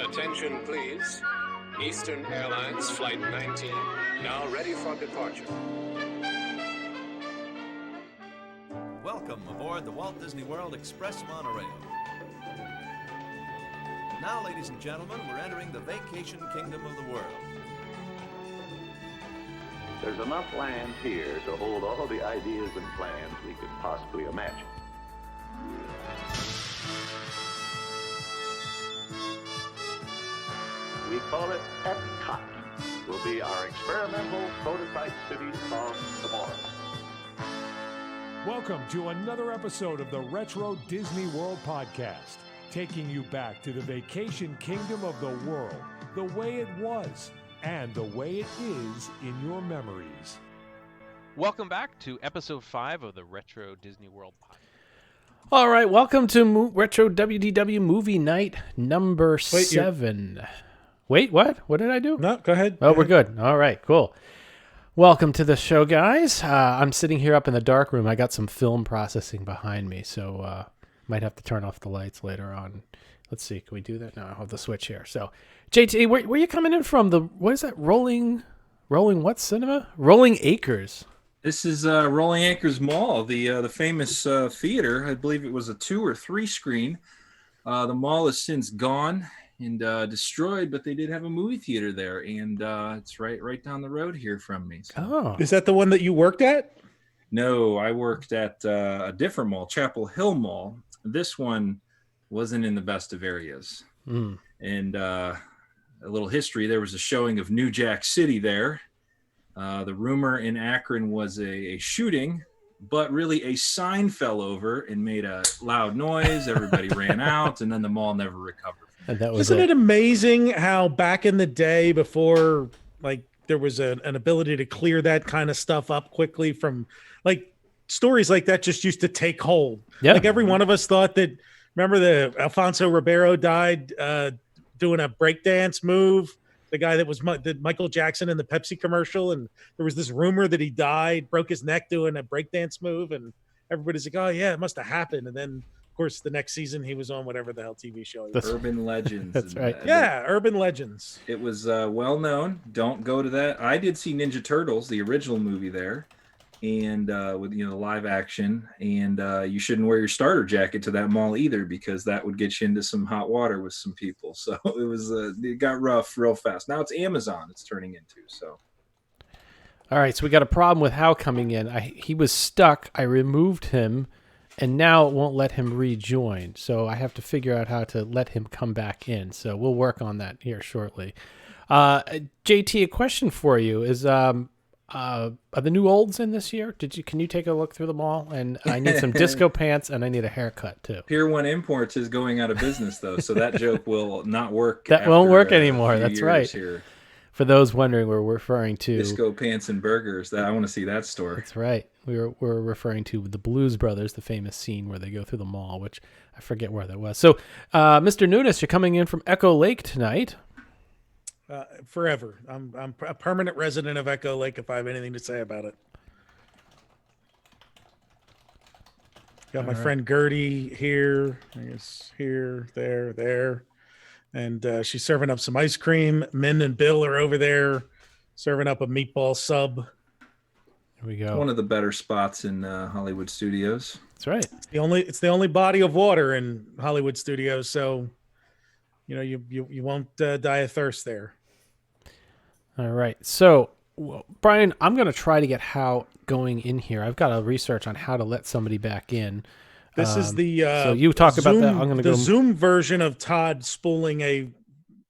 Attention, please. Eastern Airlines Flight 19, now ready for departure. Welcome aboard the Walt Disney World Express monorail. Now, ladies and gentlemen, we're entering the vacation kingdom of the world. There's enough land here to hold all the ideas and plans we could possibly imagine. We call it Epcot. Will be our experimental prototype city of tomorrow. Welcome to another episode of the Retro Disney World Podcast, taking you back to the vacation kingdom of the world, the way it was, and the way it is in your memories. Welcome back to episode 5 of the Retro Disney World Podcast. All right, welcome to Retro WDW Movie Night number 7. Wait, what? What did I do? No, go ahead. Oh, we're good. All right, cool. Welcome to the show, guys. I'm sitting here up in the dark room. I got some film processing behind me, so might have to turn off the lights later on. Let's see. Can we do that? No, I have the switch here. So, JT, where are you coming in from? What is that? Rolling what cinema? Rolling Acres. This is Rolling Acres Mall, the famous theater. I believe it was a 2 or 3 screen. The mall has since gone and destroyed, but they did have a movie theater there, and it's right down the road here from me. So. Oh, is that the one that you worked at? No, I worked at a different mall, Chapel Hill Mall. This one wasn't in the best of areas. And a little history, there was a showing of New Jack City there. The rumor in Akron was a shooting, but really a sign fell over and made a loud noise. Everybody ran out, and then the mall never recovered. and that was Isn't it amazing how back in the day, before like there was an ability to clear that kind of stuff up quickly, from like stories like that just used to take hold. Yeah. Like every one of us thought that. Remember the Alfonso Ribeiro died doing a breakdance move. The guy that was did Michael Jackson in the Pepsi commercial, and there was this rumor that he died, broke his neck doing a breakdance move, and everybody's like, "Oh yeah, it must have happened." And then, of course, the next season he was on whatever the hell TV show. Urban Legends. That's right. Yeah, Urban Legends. It was well known. Don't go to that. I did see Ninja Turtles, the original movie there, and with the live action. And you shouldn't wear your starter jacket to that mall either, because that would get you into some hot water with some people. So it got rough real fast. Now it's Amazon. It's turning into so. All right, so we got a problem with Hal coming in. He was stuck. I removed him, and now it won't let him rejoin. So I have to figure out how to let him come back in. So we'll work on that here shortly. JT, a question for you is: are the new olds in this year? Can you take a look through them all? And I need some disco pants, and I need a haircut too. Pier 1 Imports is going out of business though, so that joke will not work. That won't work anymore. That's right. Here. For those wondering, we're referring to Disco Pants and Burgers. I want to see that store. That's right. We're referring to the Blues Brothers, the famous scene where they go through the mall, which I forget where that was. So, Mr. Nunes, you're coming in from Echo Lake tonight. Forever. I'm a permanent resident of Echo Lake if I have anything to say about it. Got my friend Gertie here. I guess here, there. And she's serving up some ice cream. Min and Bill are over there serving up a meatball sub. Here we go. One of the better spots in Hollywood Studios. That's right. It's the only body of water in Hollywood Studios, so you won't die of thirst there. All right. So, Brian, I'm going to try to get Hal going in here. I've got a research on how to let somebody back in. This is the so you talk Zoom, about that. I'm going to go Zoom version of Todd spooling a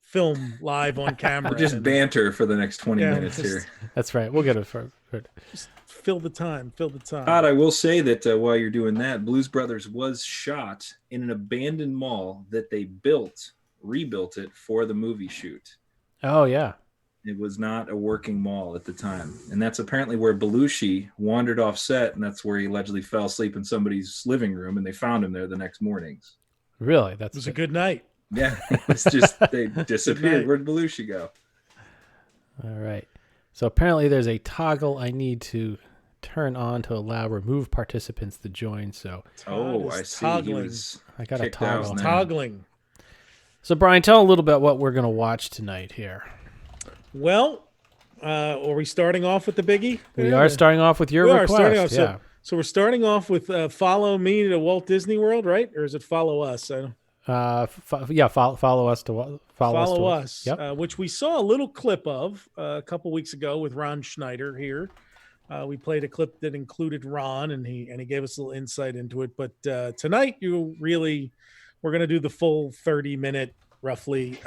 film live on camera. Just banter for the next 20 minutes here. That's right. We'll get it for just fill the time. Todd, I will say that while you're doing that, Blues Brothers was shot in an abandoned mall that they rebuilt it for the movie shoot. Oh yeah. It was not a working mall at the time. And that's apparently where Belushi wandered off set, and that's where he allegedly fell asleep in somebody's living room, and they found him there the next mornings. Really? It was a good night. Yeah. It's just they disappeared. Where'd Belushi go? All right. So apparently there's a toggle I need to turn on to allow remove participants to join. So I see. Toggling. I got a toggle. Toggling. So, Brian, tell a little bit what we're going to watch tonight here. Well, are we starting off with the biggie? We are starting off with your request. Starting off, yeah. So we're starting off with Follow Me to Walt Disney World, right? Or is it Follow Us? Follow us to Follow Us. Yep. Which we saw a little clip of a couple weeks ago with Ron Schneider here. We played a clip that included Ron, and he gave us a little insight into it. But tonight, we're going to do the full 30-minute, roughly,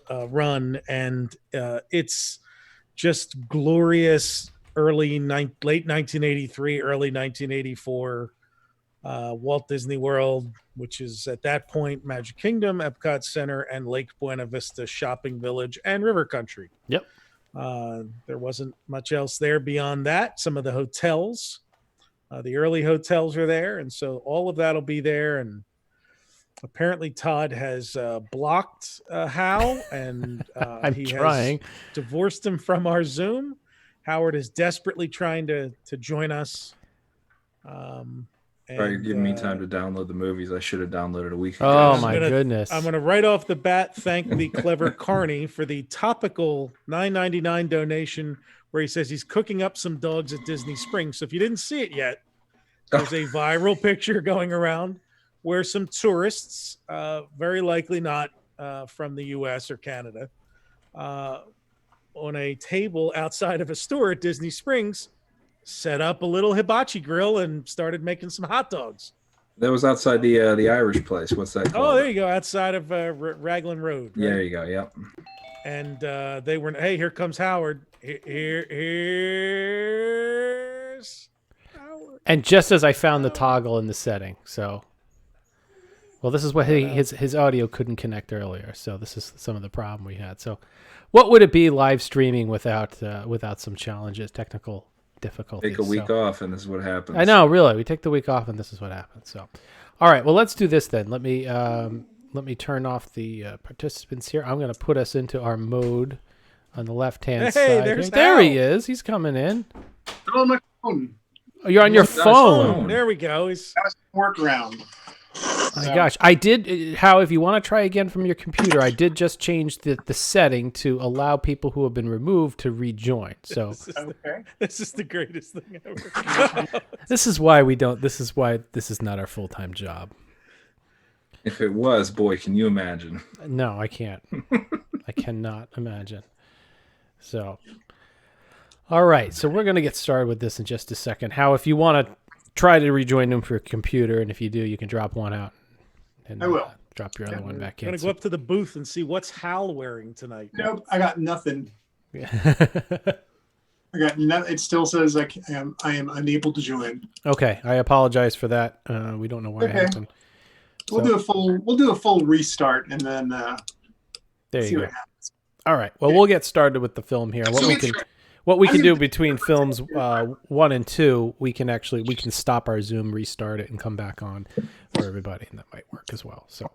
run, and it's just glorious late 1983, early 1984 Walt Disney World, which is at that point Magic Kingdom, Epcot Center, and Lake Buena Vista Shopping Village and River Country. Yep. There wasn't much else there beyond that. Some of the hotels, the early hotels are there, and so all of that will be there. And apparently Todd has blocked Hal, and I'm trying. has divorced him from our Zoom. Howard is desperately trying to join us. Sorry, giving me time to download the movies. I should have downloaded a week ago. Oh, my goodness. I'm going to right off the bat thank the clever Carney for the topical $9.99 donation where he says he's cooking up some dogs at Disney Springs. So if you didn't see it yet, there's a viral picture going around where some tourists, very likely not from the U.S. or Canada, on a table outside of a store at Disney Springs, set up a little hibachi grill and started making some hot dogs. That was outside the Irish place. What's that called? Oh, there you go. Outside of Raglan Road. Right? Yeah, there you go. Yep. And they were, hey, here comes Howard. Here's Howard. And just as I found the toggle in the setting, so... Well, this is what his audio couldn't connect earlier, so this is some of the problem we had. So what would it be live streaming without some challenges, technical difficulties? Take a week off, and this is what happens. I know, really. We take the week off, and this is what happens. So, all right, well, let's do this then. Let me turn off the participants here. I'm going to put us into our mode on the left-hand side. There he is. He's coming in. I'm on my phone. Oh, you're on your phone. There we go. He's workaround. My gosh, I did. How, if you want to try again from your computer, I did just change the setting to allow people who have been removed to rejoin. So this is the greatest thing ever. This is why we don't. This is why this is not our full-time job. If it was, boy, can you imagine? No, I can't. I cannot imagine. So, all right. So we're going to get started with this in just a second. How, if you want to try to rejoin them for your computer, and if you do, you can drop one out. And I will. Drop your other one back in. I'm going to go up to the booth and see what's Hal wearing tonight. Nope, I got nothing. I got nothing. It still says I am unable to join. Okay, I apologize for that. We don't know why it happened. We'll do a full restart, and then there see you what go. happens. All right. Well, we'll get started with the film here. What we can do between films 1 and 2, we can stop our Zoom, restart it, and come back on for everybody, and that might work as well. So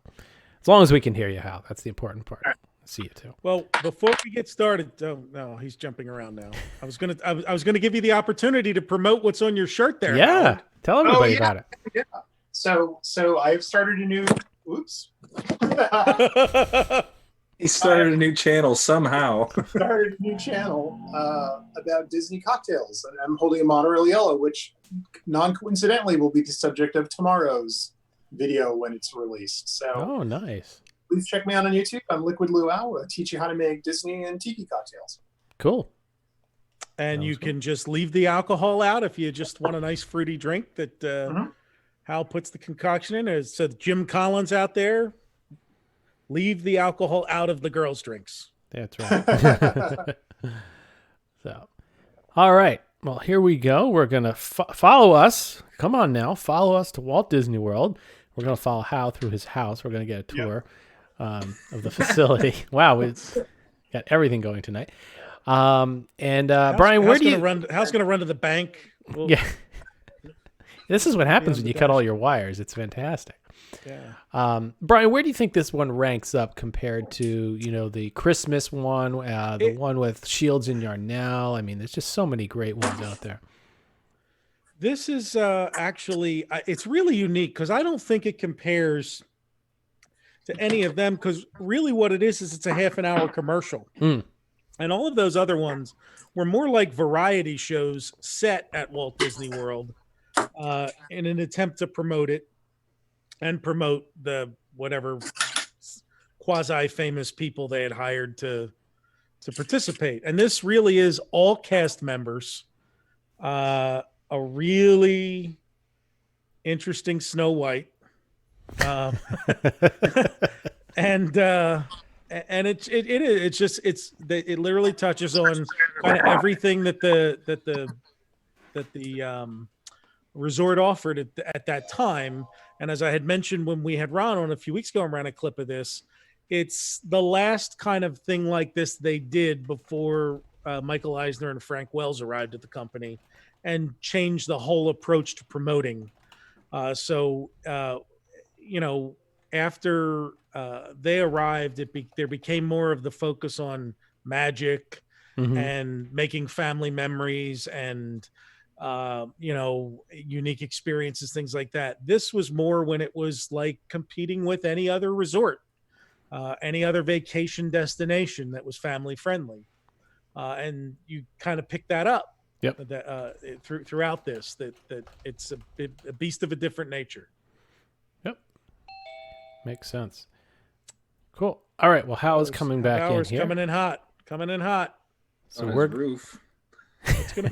as long as we can hear you, Hal, that's the important part. See you too. Well, before we get started, no, he's jumping around now. I was gonna give you the opportunity to promote what's on your shirt there. Yeah, Howard. tell everybody about it. Yeah. So I've started a new. Oops. He started a new channel somehow. Started a new channel about Disney cocktails, and I'm holding a Monorail Yellow, which non-coincidentally will be the subject of tomorrow's video when it's released. So, oh, nice. Please check me out on YouTube. I'm Liquid Luau. I teach you how to make Disney and tiki cocktails. Cool. And you can just leave the alcohol out if you just want a nice fruity drink that Hal puts the concoction in. So Jim Collins out there. Leave the alcohol out of the girls' drinks. That's right. So, all right. Well, here we go. We're going to follow us. Come on now. Follow us to Walt Disney World. We're going to follow Hal through his house. We're going to get a tour of the facility. Wow. We've got everything going tonight. Brian, where do you... Hal's going to run to the bank. Yeah. This is what happens when you cut all your wires. It's fantastic. Yeah. Brian, where do you think this one ranks up compared to, the Christmas one, the one with Shields and Yarnell? I mean, there's just so many great ones out there. This is actually, it's really unique because I don't think it compares to any of them, because really what it is it's a half an hour commercial. Mm. And all of those other ones were more like variety shows set at Walt Disney World in an attempt to promote it and promote the whatever quasi-famous people they had hired to participate. And this really is all cast members. A really interesting Snow White. And it literally touches on kind of everything that the resort offered at that time. And as I had mentioned when we had Ron on a few weeks ago and ran a clip of this, it's the last kind of thing like this they did before Michael Eisner and Frank Wells arrived at the company and changed the whole approach to promoting. After they arrived, there became more of the focus on magic and making family memories and unique experiences, things like that. This was more when it was like competing with any other resort, any other vacation destination that was family friendly, and you kind of pick that up. Yep. Throughout this, that it's a beast of a different nature. Yep. Makes sense. Cool. All right. Well, Howard's coming back in here. Coming in hot. So we're roof. It's going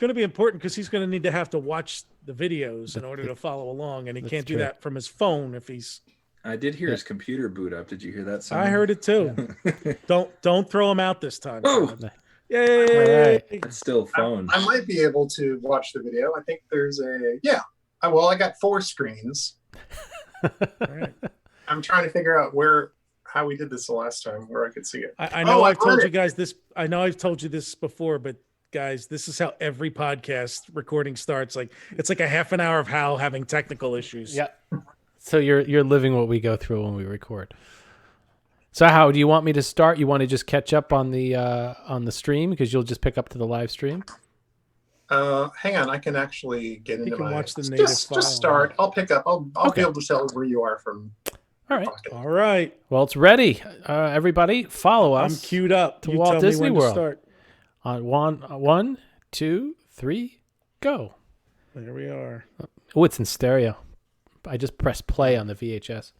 to be important because he's going to need to have to watch the videos in order to follow along, and he can't do that from his phone if he's. I did hear his computer boot up. Did you hear that sound? I heard it too. Yeah. Don't throw him out this time. Oh. Yay! Right. It's still phone. I might be able to watch the video. I think there's I got 4 screens. Right. I'm trying to figure out how we did this the last time, where I could see it. I know I've told you guys this. I know I've told you this before, but guys, this is how every podcast recording starts. Like it's like a half an hour of Hal having technical issues. Yeah. So you're living what we go through when we record. So how do you want me to start? You want to just catch up on the stream because you'll just pick up to the live stream? Hang on, I can actually get into my. Watch the native file. Just start. I'll pick up. I'll be able to tell where you are from. All right. Pocket. All right. Well, it's ready. Everybody, follow us. I'm queued up to you Walt tell Disney me when World. To start. On 1, 2, 3, go. There we are. Oh, it's in stereo. I just pressed play on the VHS.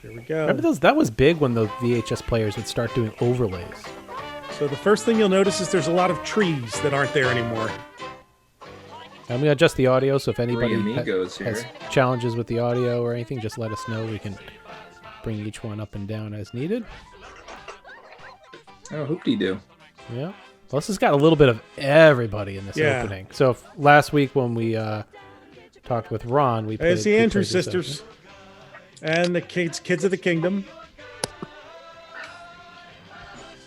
Here we go. Remember those? That was big when the VHS players would start doing overlays. So the first thing you'll notice is there's a lot of trees that aren't there anymore. I'm going to adjust the audio, so if anybody has challenges with the audio or anything, just let us know. We can bring each one up and down as needed. Oh, hoop-de-doo. Yeah. Well, this has got a little bit of everybody in this opening. So last week when we talked with Ron, we played the Andrews sisters and the kids of the kingdom.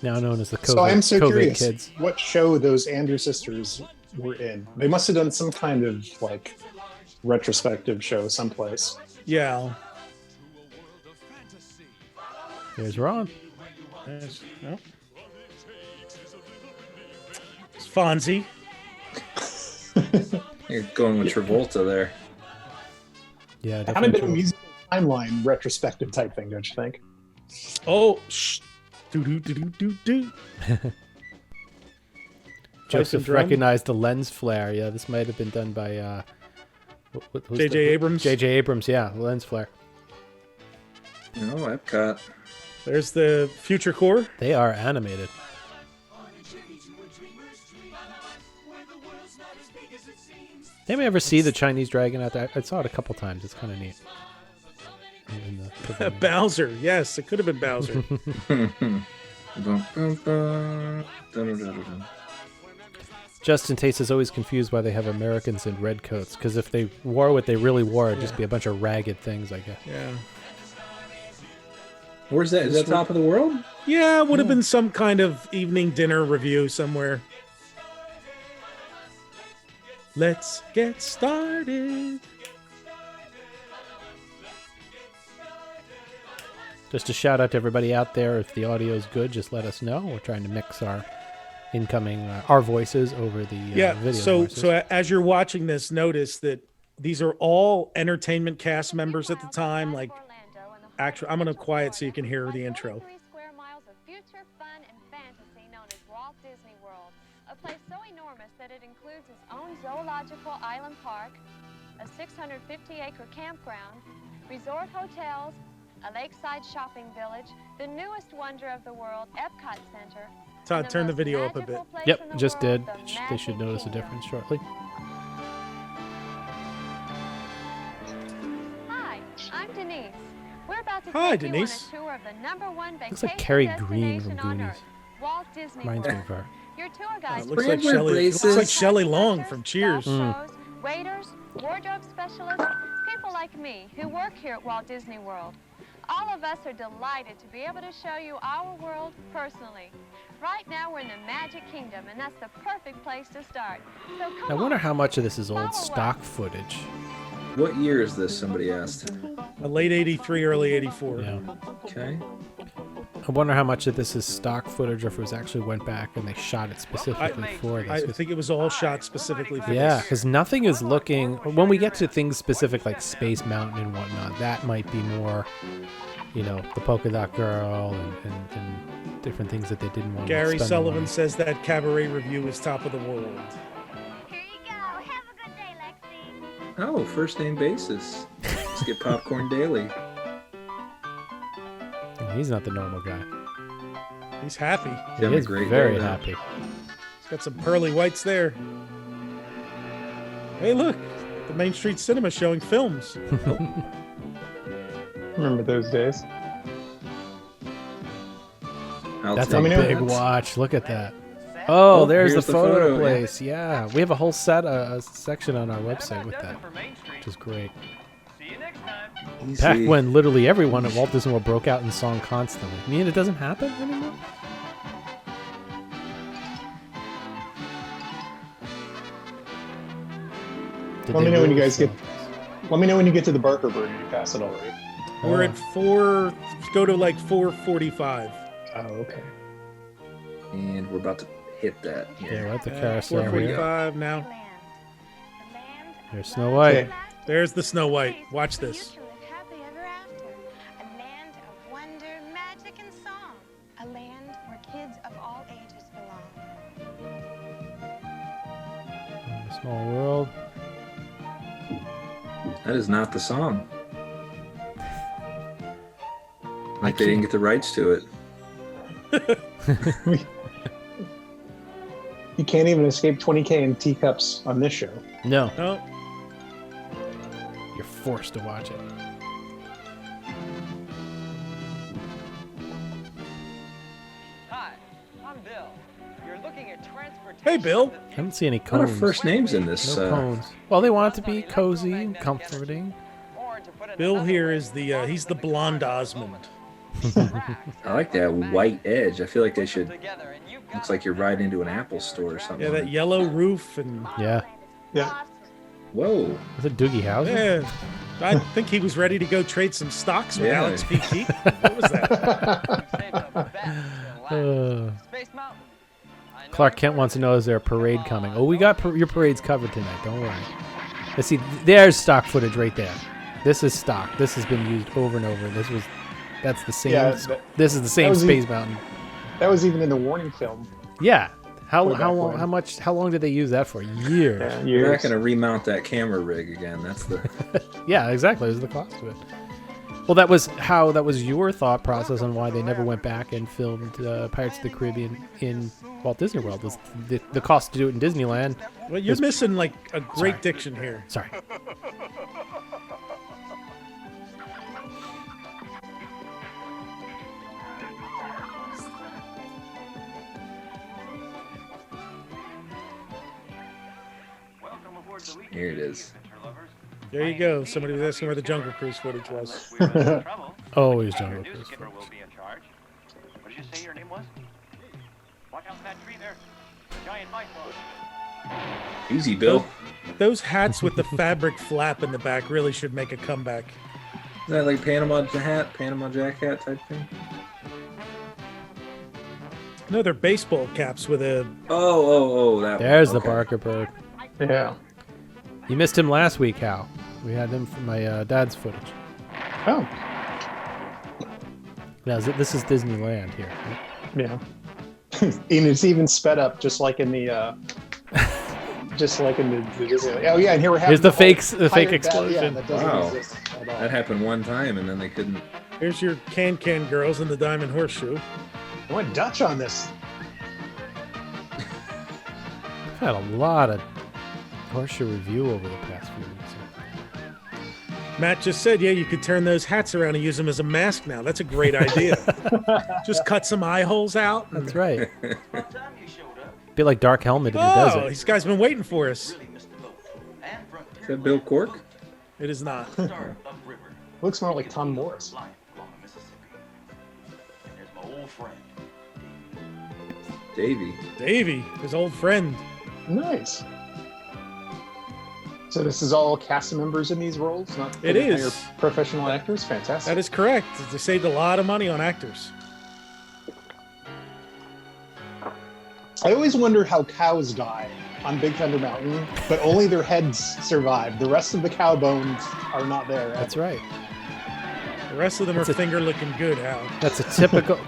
Now known as the COVID, So I'm so COVID curious kids. what show those Andrews sisters were in. They must have done some kind of like retrospective show someplace. Yeah. Here's Ron. It's Fonzie. You're going with Travolta there. Yeah, Kind of been a musical timeline retrospective type thing, don't you think? Oh, shh. Do. Joseph recognized the lens flare. Yeah, this might have been done by J.J. Abrams. J.J. Abrams, yeah, lens flare. Oh, Epcot. There's the Future Core. They are animated. Anybody ever see the Chinese dragon out there? I saw it a couple times. It's kind of neat. Bowser. Yes, it could have been Bowser. Justin Tace is always confused why they have Americans in red coats, because if they wore what they really wore, it'd just be a bunch of ragged things, I guess. Yeah. Where's that? Is that Top of the World? Yeah, it would have been some kind of evening dinner review somewhere. Let's get started. Just a shout out to everybody out there. If the audio is good, just let us know. We're trying to mix our incoming our voices over the video voices. So as you're watching this, notice that these are all entertainment cast members at the time. Like, actually, I'm gonna quiet so you can hear the intro. 43 square miles of future fun and fantasy known as Walt Disney World, a place so enormous that it includes its own zoological island park, a 650-acre campground, resort hotels, a lakeside shopping village, the newest wonder of the world, Epcot Center. Todd, turn the video up a bit. Yep, just did. They should notice a difference shortly. Hi, I'm Denise. We're about to Hi, take Denise. you on a tour of the #1 vacation Looks like Carrie Green destination from on Goonies. Earth, Walt Disney Reminds me World. of her. Your tour guides Looks like Shelley. Looks like Shelley Long from Cheers. shows, waiters, wardrobe specialists, people like me who work here at Walt Disney World. All of us are delighted to be able to show you our world personally. Right now we're in the Magic Kingdom, and that's the perfect place to start. So come I wonder on, how much of this is old follow us. stock footage. What year is this? Somebody asked. Late 83, early 84. Yeah. Okay. I wonder how much of this is stock footage or if it was actually went back and they shot it specifically for I this. think it was all shot specifically for Yeah, this. because nothing is looking. When we get to things specific like Space Mountain and whatnot, that might be more, you know, the polka dot girl and different things that they didn't want Gary to spend Sullivan on. says that cabaret review is top of the world. Here you go. Have a good day, Lexi. Oh, first name basis. Let's get popcorn daily. And he's not the normal guy. He's happy. He having a is great very day, though. happy. He's got some pearly whites there. Hey, look, the Main Street Cinema showing films. Remember those days? That's a Let me know. big watch. Look at that. Oh, there's the here's the photo photo, yeah. place. Yeah, we have a whole a section on our website with that, which is great. Back Easy. when literally everyone at Walt Disney World broke out in song constantly. I mean, it doesn't happen anymore. Did Let they me know when you really guys get. sell Let me know when you get to the Barker Bird and you pass it already. We're at 4, go to like 4:45. Oh, okay. And we're about to hit that. Yeah, we're at the carousel here. 4:45 now. There's Snow White. Okay. There's the Snow White. Watch this. You can live happily ever after. A land of wonder, magic, and song. A land where kids of all ages belong. Small World. That is not the song. Like they didn't get the rights to it. You can't even escape 20K in teacups on this show. No, No, you're forced to watch it. Hi, I'm Bill. You're looking at transportation. hey, Bill. I don't see any What are cones. first names in this? No cones. Well, they want it to be cozy and comforting. Or to put it Bill another here way, is the he's the blonde Osmond. I like that white edge. I feel like they should. together and you've got Looks like you're riding into an Apple store or something. Yeah, that yellow roof and Yeah. Yeah. Whoa. Was it Doogie Howser? yeah. I think he was ready to go trade some stocks with Yeah. Alex P. Keaton. What was that? saved the best till last. Space Mountain. I know Clark you've Kent heard wants to of know, it. is there a parade Come coming? on, Oh, we got your parades covered tonight. Don't worry. Let's see. There's stock footage right there. This is stock. This has been used over and over. That's the same. Yeah, this is the same was Space e- Mountain. That was even in the warning film. Yeah. How Way back long? when. How long did they use that for? Years. Yeah, You're not years. going to remount that camera rig again. That's the. Yeah, exactly. It was the cost of it. Well, that was your thought process on why they never went back and filmed Pirates of the Caribbean in Walt Disney World. Was the cost to do it in Disneyland? Well, you're missing like a great Sorry. diction here. Sorry. Here it is. There you go. Somebody was asking where the Jungle Cruise footage was. Always Jungle Cruise. will be in charge. What did you say your name was? Watch out for that tree there. Giant python. Easy, Bill. Those hats with the fabric flap in the back really should make a comeback. Is that like Panama hat, Panama Jack hat type thing? No, they're baseball caps with a. Oh, that There's one. the Barker Bird. Yeah. You missed him last week, Hal. We had him from my dad's footage. Oh. Now, this is Disneyland here. Right? Yeah. And it's even sped up, just like in the Disney. Oh yeah, and here we're having Here's the fake pirate explosion. that doesn't Wow. exist at all. That happened one time, and then they couldn't. Here's your Can girls in the Diamond Horseshoe. I went Dutch on this. I've had a lot of horseshoe review over the past few weeks. Matt just said, yeah, you could turn those hats around and use them as a mask now. That's a great idea. Just cut some eye holes out. That's right. Be like Dark Helmet in the Oh, desert. this guy's been waiting for us. Is that Bill Cork? It is not. Looks more like Tom Morris. Davey, his old friend. Nice. So this is all cast members in these roles, not It is. professional actors. Fantastic. That is correct. They saved a lot of money on actors. I always wonder how cows die on Big Thunder Mountain, but only their heads survive. The rest of the cow bones are not there. That's right. The rest of them are finger looking good, Hal. That's a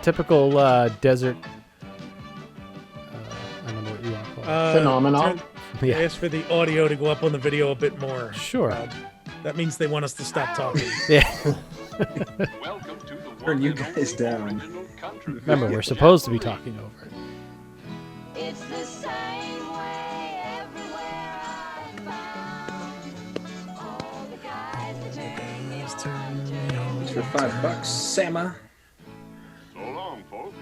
typical desert. I don't know what you want to call it. Phenomenon. Yeah. Ask for the audio to go up on the video a bit more. Sure. That means they want us to stop talking. Yeah. Welcome to the Turn you guys down. Remember, we're supposed to be talking over it. It's the same way everywhere I found. All the guys that turn me on. It's for $5, Sama. So long, folks.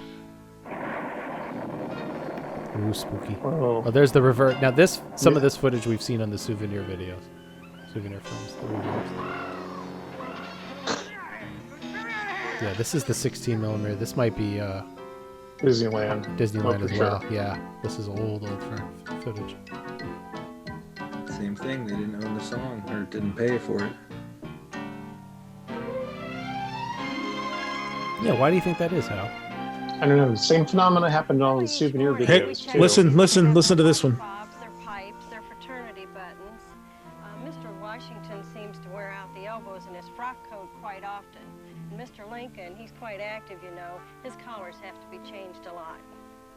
Ooh, spooky. Oh. Oh, there's the revert. Now, some of this footage we've seen on the souvenir videos, souvenir films. The reviews. Yeah, this is the 16 millimeter. This might be Disneyland. Disneyland Oh, as for well. sure. Yeah, this is old footage. Same thing. They didn't own the song or didn't pay for it. Yeah, why do you think that is, Hal? I don't know. The same phenomena happened on the souvenir Hey, videos too. listen to this one. Bobs, their pipes, their fraternity buttons. Mr. Washington seems to wear out the elbows in his frock coat quite often. And Mr. Lincoln, he's quite active, you know. His collars have to be changed a lot.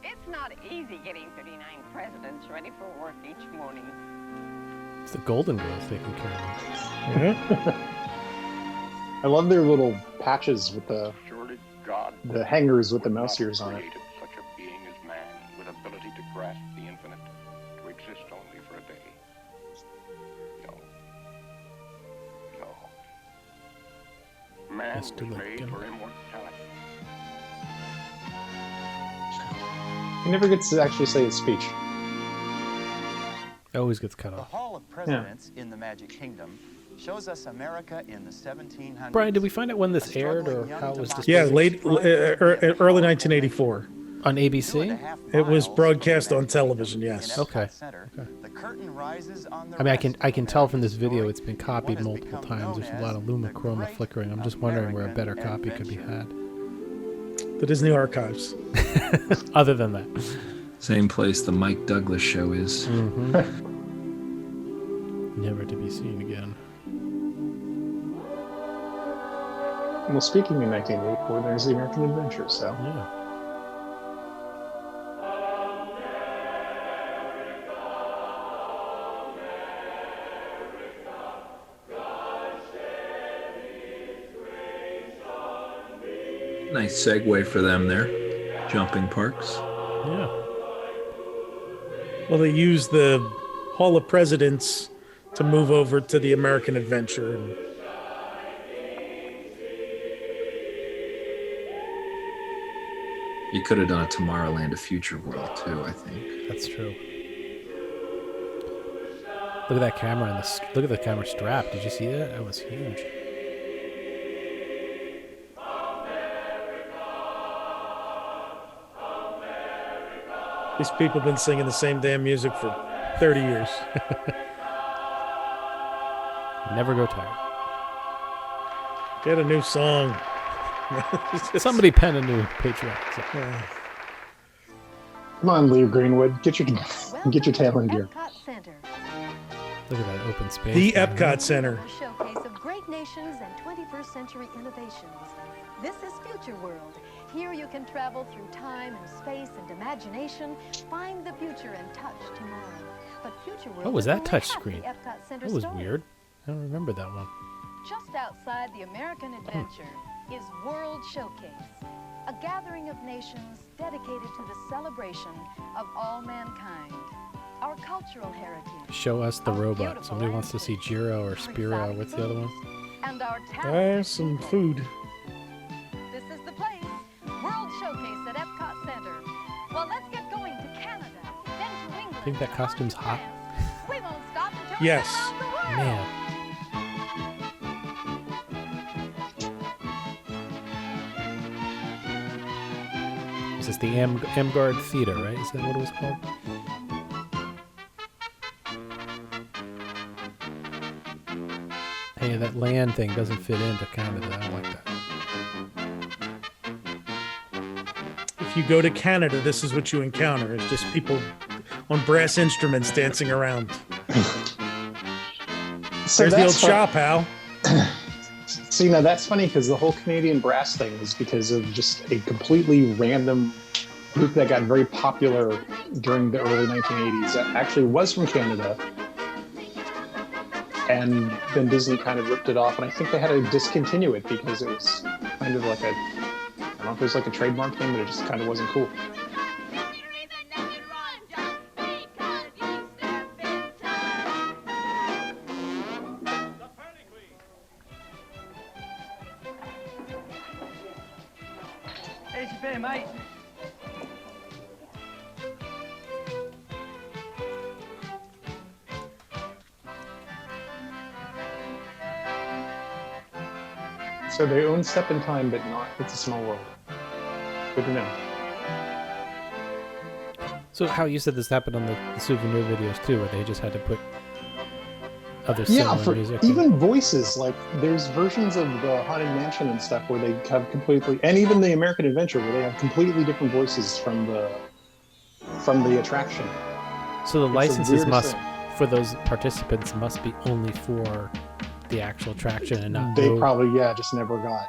It's not easy getting 39 presidents ready for work each morning. It's the Golden Girls taking care of it. I love their little patches with the Surely God hangers with the would mouse not ears have on it. created such a being as man with ability to grasp the infinite, to exist only for a day. No. Man was Mr. made Lincoln. for immortality. He never gets to actually say his speech. It always gets cut The off. Hall of Presidents in the Magic Kingdom shows us America in the 1700s. Brian, did we find out when this aired or how it was displayed? Yeah, early 1984. On ABC? It was broadcast on television, yes. Okay. The curtain rises on the I mean, I can tell from this video it's been copied multiple times. There's a lot of lumichroma flickering. I'm just wondering where a better copy could be had. The Disney Archives. Other than that. Same place the Mike Douglas show is. Mm-hmm. Never to be seen again. Well, speaking of 1984, there's the American Adventure, so. Yeah. Nice segue for them there. Jumping parks. Yeah. Well, they used the Hall of Presidents to move over to the American Adventure. And You could have done a Tomorrowland, a Future World too, I think. That's true. Look at that camera and look at the camera strap. Did you see that? That was huge. these people have been singing the same damn music for 30 years. Never go tired. Get a new song. Somebody pen a new patriotic song. Come on, Leo Greenwood, get your tail in gear. Epcot Center. Look at that open space. The down there. Epcot Center. A showcase of great nations and 21st century innovations. This is Future World. Here you can travel through time and space and imagination, find the future and touch tomorrow. But Future World Oh, was is that only touch half the screen? Epcot Center That was story. weird. I don't remember that one. Just outside the American Adventure is World Showcase, a gathering of nations dedicated to the celebration of all mankind. Our cultural heritage Show us the robot. Somebody wants to see Jiro or Spiro. What's the other one? and our talent. There's some food. This is the place, World Showcase at Epcot Center. Well, let's get going to Canada, then to England. I think that costume's hot. We won't stop until Yes. we get around the world. Man. Is this the Amgard Theater, right? Is that what it was called? Hey, that land thing doesn't fit into Canada. I don't like that. If you go to Canada, this is what you encounter. It's just people on brass instruments dancing around. So There's the old that's fun- shop, Hal. So, that's funny because the whole Canadian brass thing was because of just a completely random group that got very popular during the early 1980s that actually was from Canada. And then Disney kind of ripped it off, and I think they had to discontinue it because it was kind of like I don't know if it was like a trademark thing, but it just kind of wasn't cool. Here's your beer, mate. So they own Step in Time, but not It's a Small World. Good to know. So, how you said this happened on the souvenir videos too, where they just had to put other Yeah, similar for music. even voices, like there's versions of the Haunted Mansion and stuff where they have completely, and even the American Adventure where they have completely different voices from the attraction. So the It's the licenses weirdest must, thing. for those participants, must be only for the actual attraction and not. They probably just never got.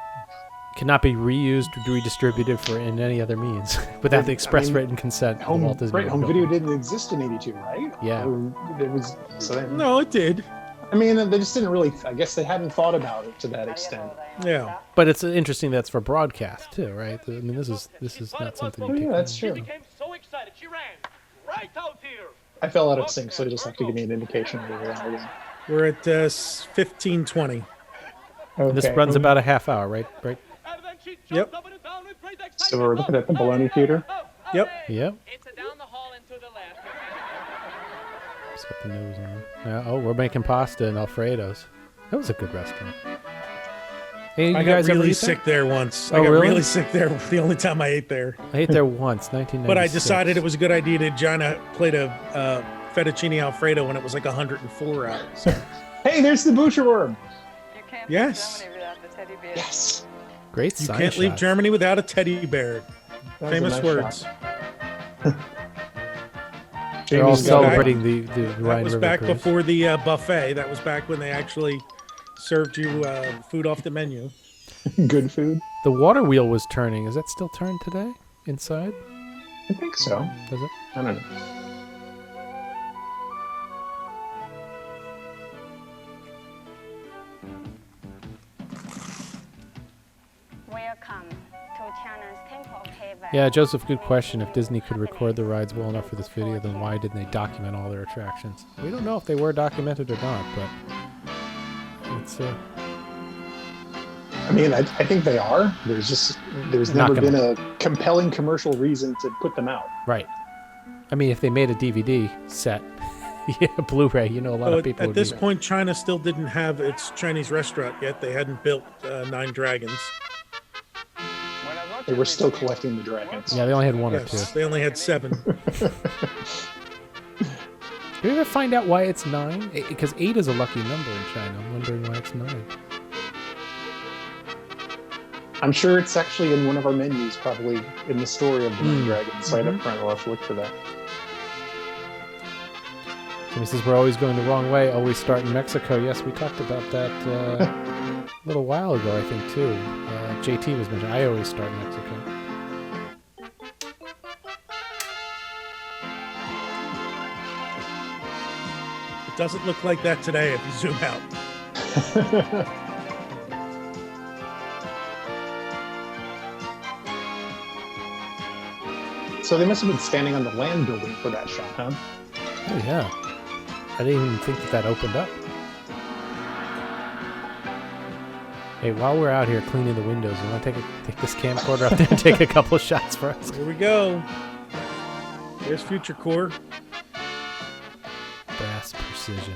Cannot be reused or redistributed for in any other means without the express written consent of Walt Disney World. Home video didn't exist in '82, right? Yeah. Or it was. So No, it did. I mean, they just didn't really. I guess they hadn't thought about it to that extent. Yeah. But it's interesting that's for broadcast too, right? I mean, this is not something. Oh you yeah, take that's home. true. So excited, she ran right out here. I fell out of sync, so they just have to give me an indication where we're at again. We're at 15:20. This Okay. runs about a half hour, right? Right. Yep. So we're looking at the Bologna Theater. Yep. Yep. It's down the hall and to the left. Let's get the nose on. Oh, we're making pasta and Alfredo's. That was a good restaurant. Hey, you I guys got ever really eat there? sick there once. Oh, I got really? really sick there the only time I ate there. I ate there once, 1996. But I decided it was a good idea to join a plate of fettuccine Alfredo when it was like 104 out. So. Hey, there's the butcher worm. Yes. Yes. Great You sign can't leave shot. Germany without a teddy bear. That was a Famous nice words. They're all Jamie's got back- celebrating the That Rhine was River back cruise. before the buffet. That was back when they actually served you food off the menu. Good food. The water wheel was turning. Is that still turned today? Inside? I think so. Does it? I don't know. Welcome to China's Temple Cave. Yeah, Joseph, good question. If Disney could record the rides well enough for this video, then why didn't they document all their attractions? We don't know if they were documented or not, but it's I mean, I think they are. There's Not never gonna- been a compelling commercial reason to put them out. right. I mean, if they made a DVD set, yeah, Blu-ray, you know, a lot Well, of people at would this do that. point, China still didn't have its Chinese restaurant yet. They hadn't built Nine Dragons. They were still collecting the dragons. Yeah, they only had one or Yes, two. they only had 7. Did you ever find out why it's 9? Because 8 is a lucky number in China. I'm wondering why it's 9. I'm sure it's actually in one of our menus, probably in the story of the Nine Dragons. Right up front, we'll have to look for that. Jimmy says we're always going the wrong way. Always start in Mexico. Yes, we talked about that a little while ago, I think, too. JT was mentioning I always start in Mexico. It doesn't look like that today if you zoom out. So they must have been standing on the land building for that shot, huh? Oh, yeah. I didn't even think that opened up. Hey, while we're out here cleaning the windows, you want to take this camcorder out there and take a couple of shots for us? Here we go. There's Future Core. Brass precision.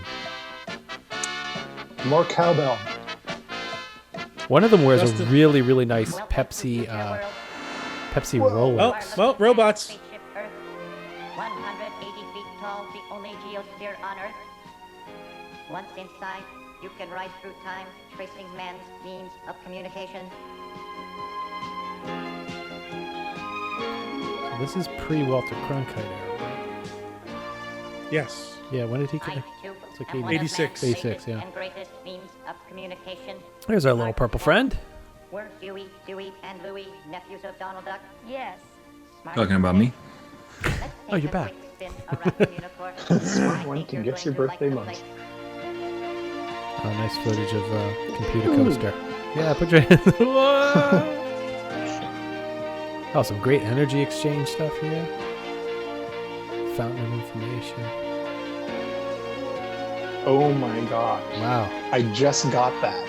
More cowbell. One of them wears a really, really nice Pepsi Rolex. Oh, well, robots. Spaceship Earth, 180 feet tall, the only geosphere on Earth. Once inside, you can ride through time, tracing man's means of communication. So this is pre-Walter Cronkite era, right? Yes. Yeah, when did he get? It's like 86. 86, yeah. And greatest means of communication. There's our little purple friend. We're Huey, Dewey, and Louie, nephews of Donald Duck. Yes. Talking about me? Oh, you're back. Smart one can get your birthday month. Oh, nice footage of computer coaster. Yeah, put your hand. Oh, some great energy exchange stuff here. Fountain of information. Oh my god. Wow. I just got that.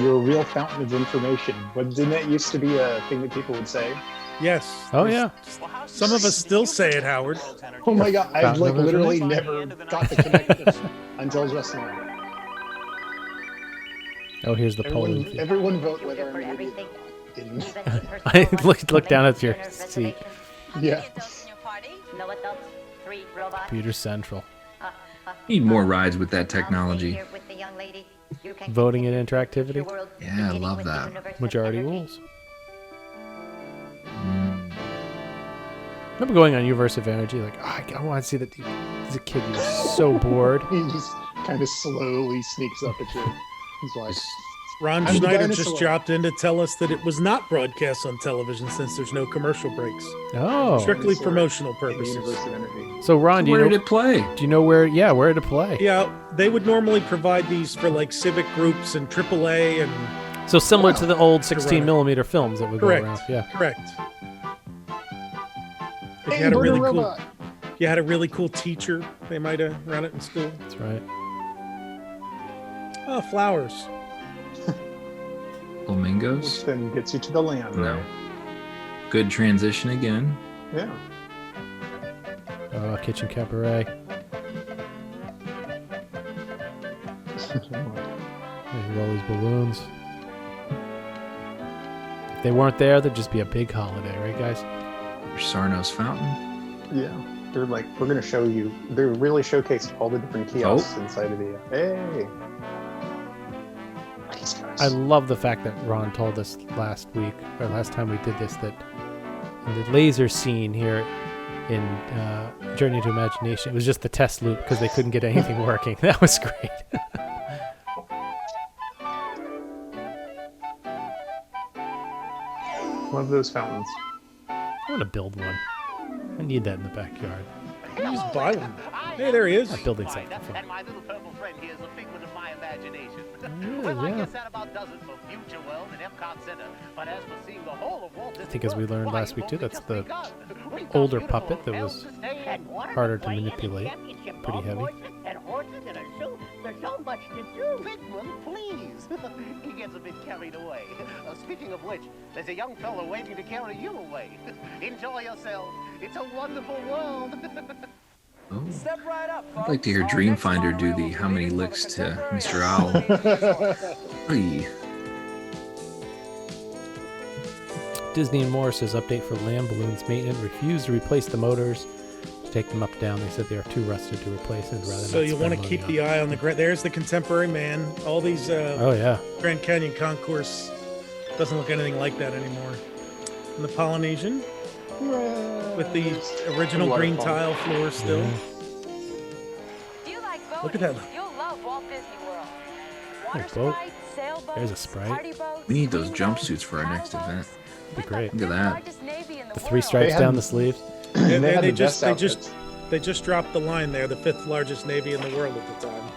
You're a real fountain of information. But didn't that used to be a thing that people would say? Yes. Oh, yeah. Some of us still say it, Howard. Oh my god. I've Fountain like of literally information. never got the connection until just now. Oh, here's the polling. Everyone vote whether or not I look down at your seat. Yeah. No adults, 3 robots. Computer Central. Need more rides with that technology. Voting and interactivity. Yeah, I love that. Majority rules. Remember going on Universe of Energy? Like, oh, I want to see that. As a kid, you were so bored. He just kind of slowly sneaks up at you. He's like, Ron I'm the Schneider dinosaur. just dropped in to tell us that it was not broadcast on television since there's no commercial breaks. Oh. Strictly promotional purposes. So, Ron, do you Where know did it play? Do you know where? Yeah, where to play? Yeah, they would normally provide these for like civic groups and AAA and. So similar to the old 16mm films that would Correct. go around. Yeah. Correct. If Hey, you had a Border really cool, Robot. if you had a really cool teacher, they might have run it in school. That's right. Oh, flowers. Flamingos? Which then gets you to the land, No. right? Good transition again. Yeah. Kitchen Cabaret. There's all these balloons. If they weren't there, there'd just be a big holiday, right, guys? Sarno's Fountain. Yeah. They're like, we're going to show you. They're really showcasing all the different kiosks inside of the. Hey. Nice guys. I love the fact that Ron told us last week, or last time we did this, that in the laser scene here in Journey to Imagination, it was just the test loop because they couldn't get anything working. That was great. One of those fountains. I want to build one. I need that in the backyard. Just buy one. Hey, there he is. Not building something. And my little purple friend here is a figment of my imagination. Yeah, Well, I yeah. guess that about does it for Future World and Epcot Center. But as for seeing the whole of Walt Disney I think as we World, learned why, last week you've too, only that's just the begun. We've got older beautiful puppet that hotels was to stay in, water harder to to play in, manipulate. championship Pretty golf heavy. courses and horses in a zoo. There's so much to do. Figment, please. He gets a bit carried away. Speaking of which, there's a young fellow waiting to carry you away. Enjoy yourself. It's a wonderful world. Oh. Step right up, I'd like to hear Dreamfinder do the how many licks to Mr. Owl. Hey. Disney and Moore says update for land balloons maintenance. Refused to replace the motors to take them up down. They said they are too rusted to replace it. Rather So you want to keep the eye on the Grand. There's the Contemporary Man. All these. Oh yeah. Grand Canyon Concourse doesn't look anything like that anymore. And the Polynesian with the original green tile floor still. Yeah. Do you like Look at that. You'll love Walt Disney World. Water boat. sprites, sailboats, There's a sprite. party boats, We need those steamboats, jumpsuits for our next paddle event. That'd be great. Look at that. largest navy in the The world. 3 stripes had- down the sleeves. Yeah, They had they the just best they outfits. just dropped the line there. The 5th largest navy in the world at the time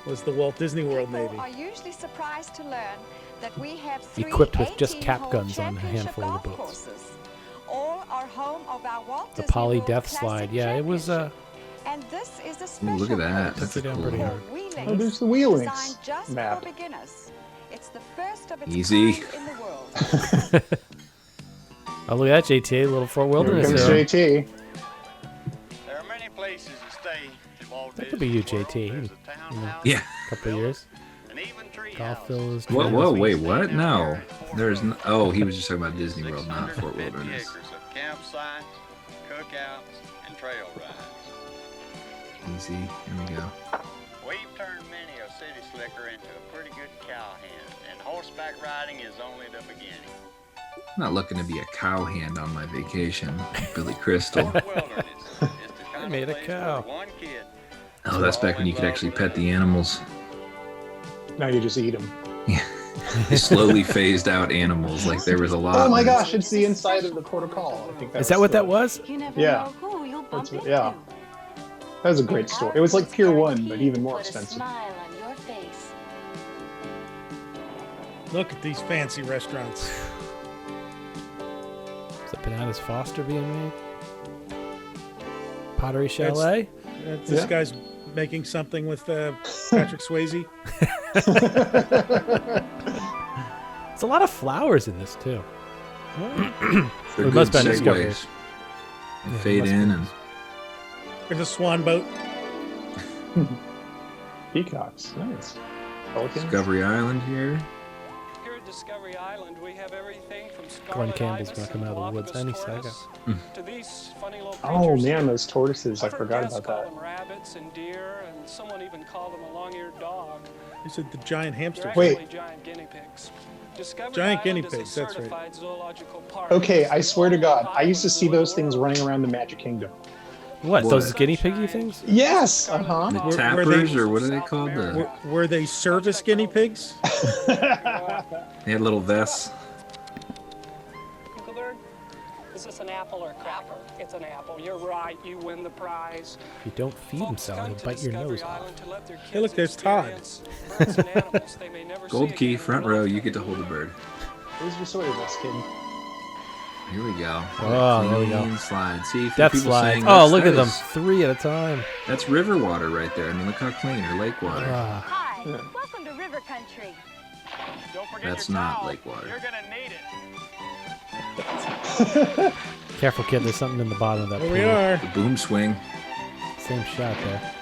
was the Walt Disney World Navy. People are usually surprised to learn that we have 3 Equipped with just cap 18-hole guns on a championship handful of the golf boats. courses. All are home of our Walt The Disney poly World death Classic slide. Yeah, it was Championship. And this is a Ooh, special look at that. course That's Took it down pretty cool. hard. Oh, there's the wheel links designed just map. for beginners. It's the first of its Easy. kind in the world. Oh, look at that, JTA, little Fort Wilderness Comes there. JT. There are many places to stay at Walt That could be you, Disney World. JT. There's a In townhouse, a Yeah. couple of years. an even tree Golf house. villas. Whoa, trails. whoa, wait, what? No. There's no. Oh, he was just talking about Disney World, not Fort 650 Wilderness. acres of campsites, cookouts, and trail rides. Easy. Here we go. We've turned many a city slicker into a pretty good cowhand, and horseback riding is only the beginning. I'm not looking to be a cowhand on my vacation, Billy Crystal. Wilderness is the kind of made a place cow. where one kid Oh, that's back when you could actually pet the animals. Now you just eat them. They slowly phased out animals, like there was a lot. Oh my gosh, it's the inside of the protocol. I think Is that what that was? You never Yeah. know who you'll bump That's, into. yeah. That was a great story. It was like Pier 1, but even more Put a expensive. smile on your face. Look at these fancy restaurants. Is that Bananas Foster being made? Pottery Chalet? This Yeah. guy's making something with Patrick Swayze. It's a lot of flowers in this, too. They're It good must have been Discovery. segues. They Yeah, fade must in be. and There's a swan boat. Peacocks. Nice. Pelicans. Discovery Island here. Here at Discovery Island, we have everything from Glenn scarlet Campbell's ibis gonna come and out of the woods Galapagos any tortoise to these funny little Oh creatures. man, those tortoises. I I've heard forgot guests about call that. them rabbits and deer, and someone even called them a long-eared dog. Is it the giant hamster? They're Wait. actually giant guinea pigs. Discovery Giant Island guinea is a pigs, that's right. certified zoological park. Okay, I It's swear to all God, I islands used to see in the those things world. running around the Magic Kingdom. What, What? those guinea piggy things? Yes, uh-huh. The Were tappers, they- or what are they called? Were they service guinea pigs? They had little vests. Huckleberry, is this an apple or a cracker? It's an apple. You're right. You win the prize. If you don't feed them salad, Come he'll to bite your Discovery nose off. Island to let their Hey, look, kids there's Todd. experience birds and animals they may never Gold see key, again. front row. You get to hold the bird. Where's your soda vest, kid? Here we go. Oh, there we go. Clean slide. See, for Death people slides. saying Oh, that's- look that at them. is- 3 at a time. That's river water right there. I mean, look how clean, or lake water. Ah, Hi, welcome to River Country. Don't forget That's your not towel. lake water. You're gonna need it. careful, kid. There's something in the bottom of that Here we pool. are. The boom swing. Same shot there.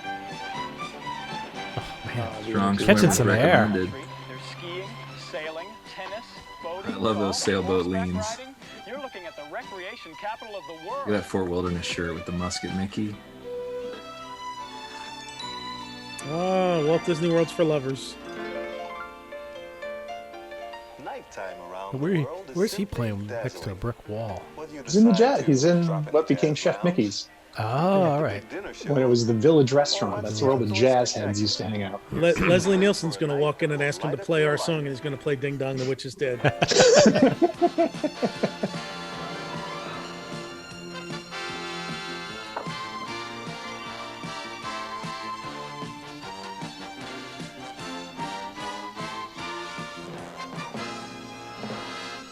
Oh, man. Strong Catching swimmers some air. recommended. There's skiing, sailing, tennis, boating. I love those golf, sailboat horseback leans. riding. You're looking at the recreation capital of the world. Look at that Fort Wilderness shirt with the musket Mickey. Oh, Walt Disney World's for lovers. Nighttime around Where, the world is where's he simply playing next to a dazzling. brick wall? Whether you He's in the decide jet. to He's in drop what in became jazz Chef lounge, Mickey's. Oh, all right. dinner show, When it was the Village Restaurant. That's where all the jazz heads used to hang out. Leslie Nielsen's going to walk in and ask him to play our song, and he's going to play Ding Dong, the Witch is Dead.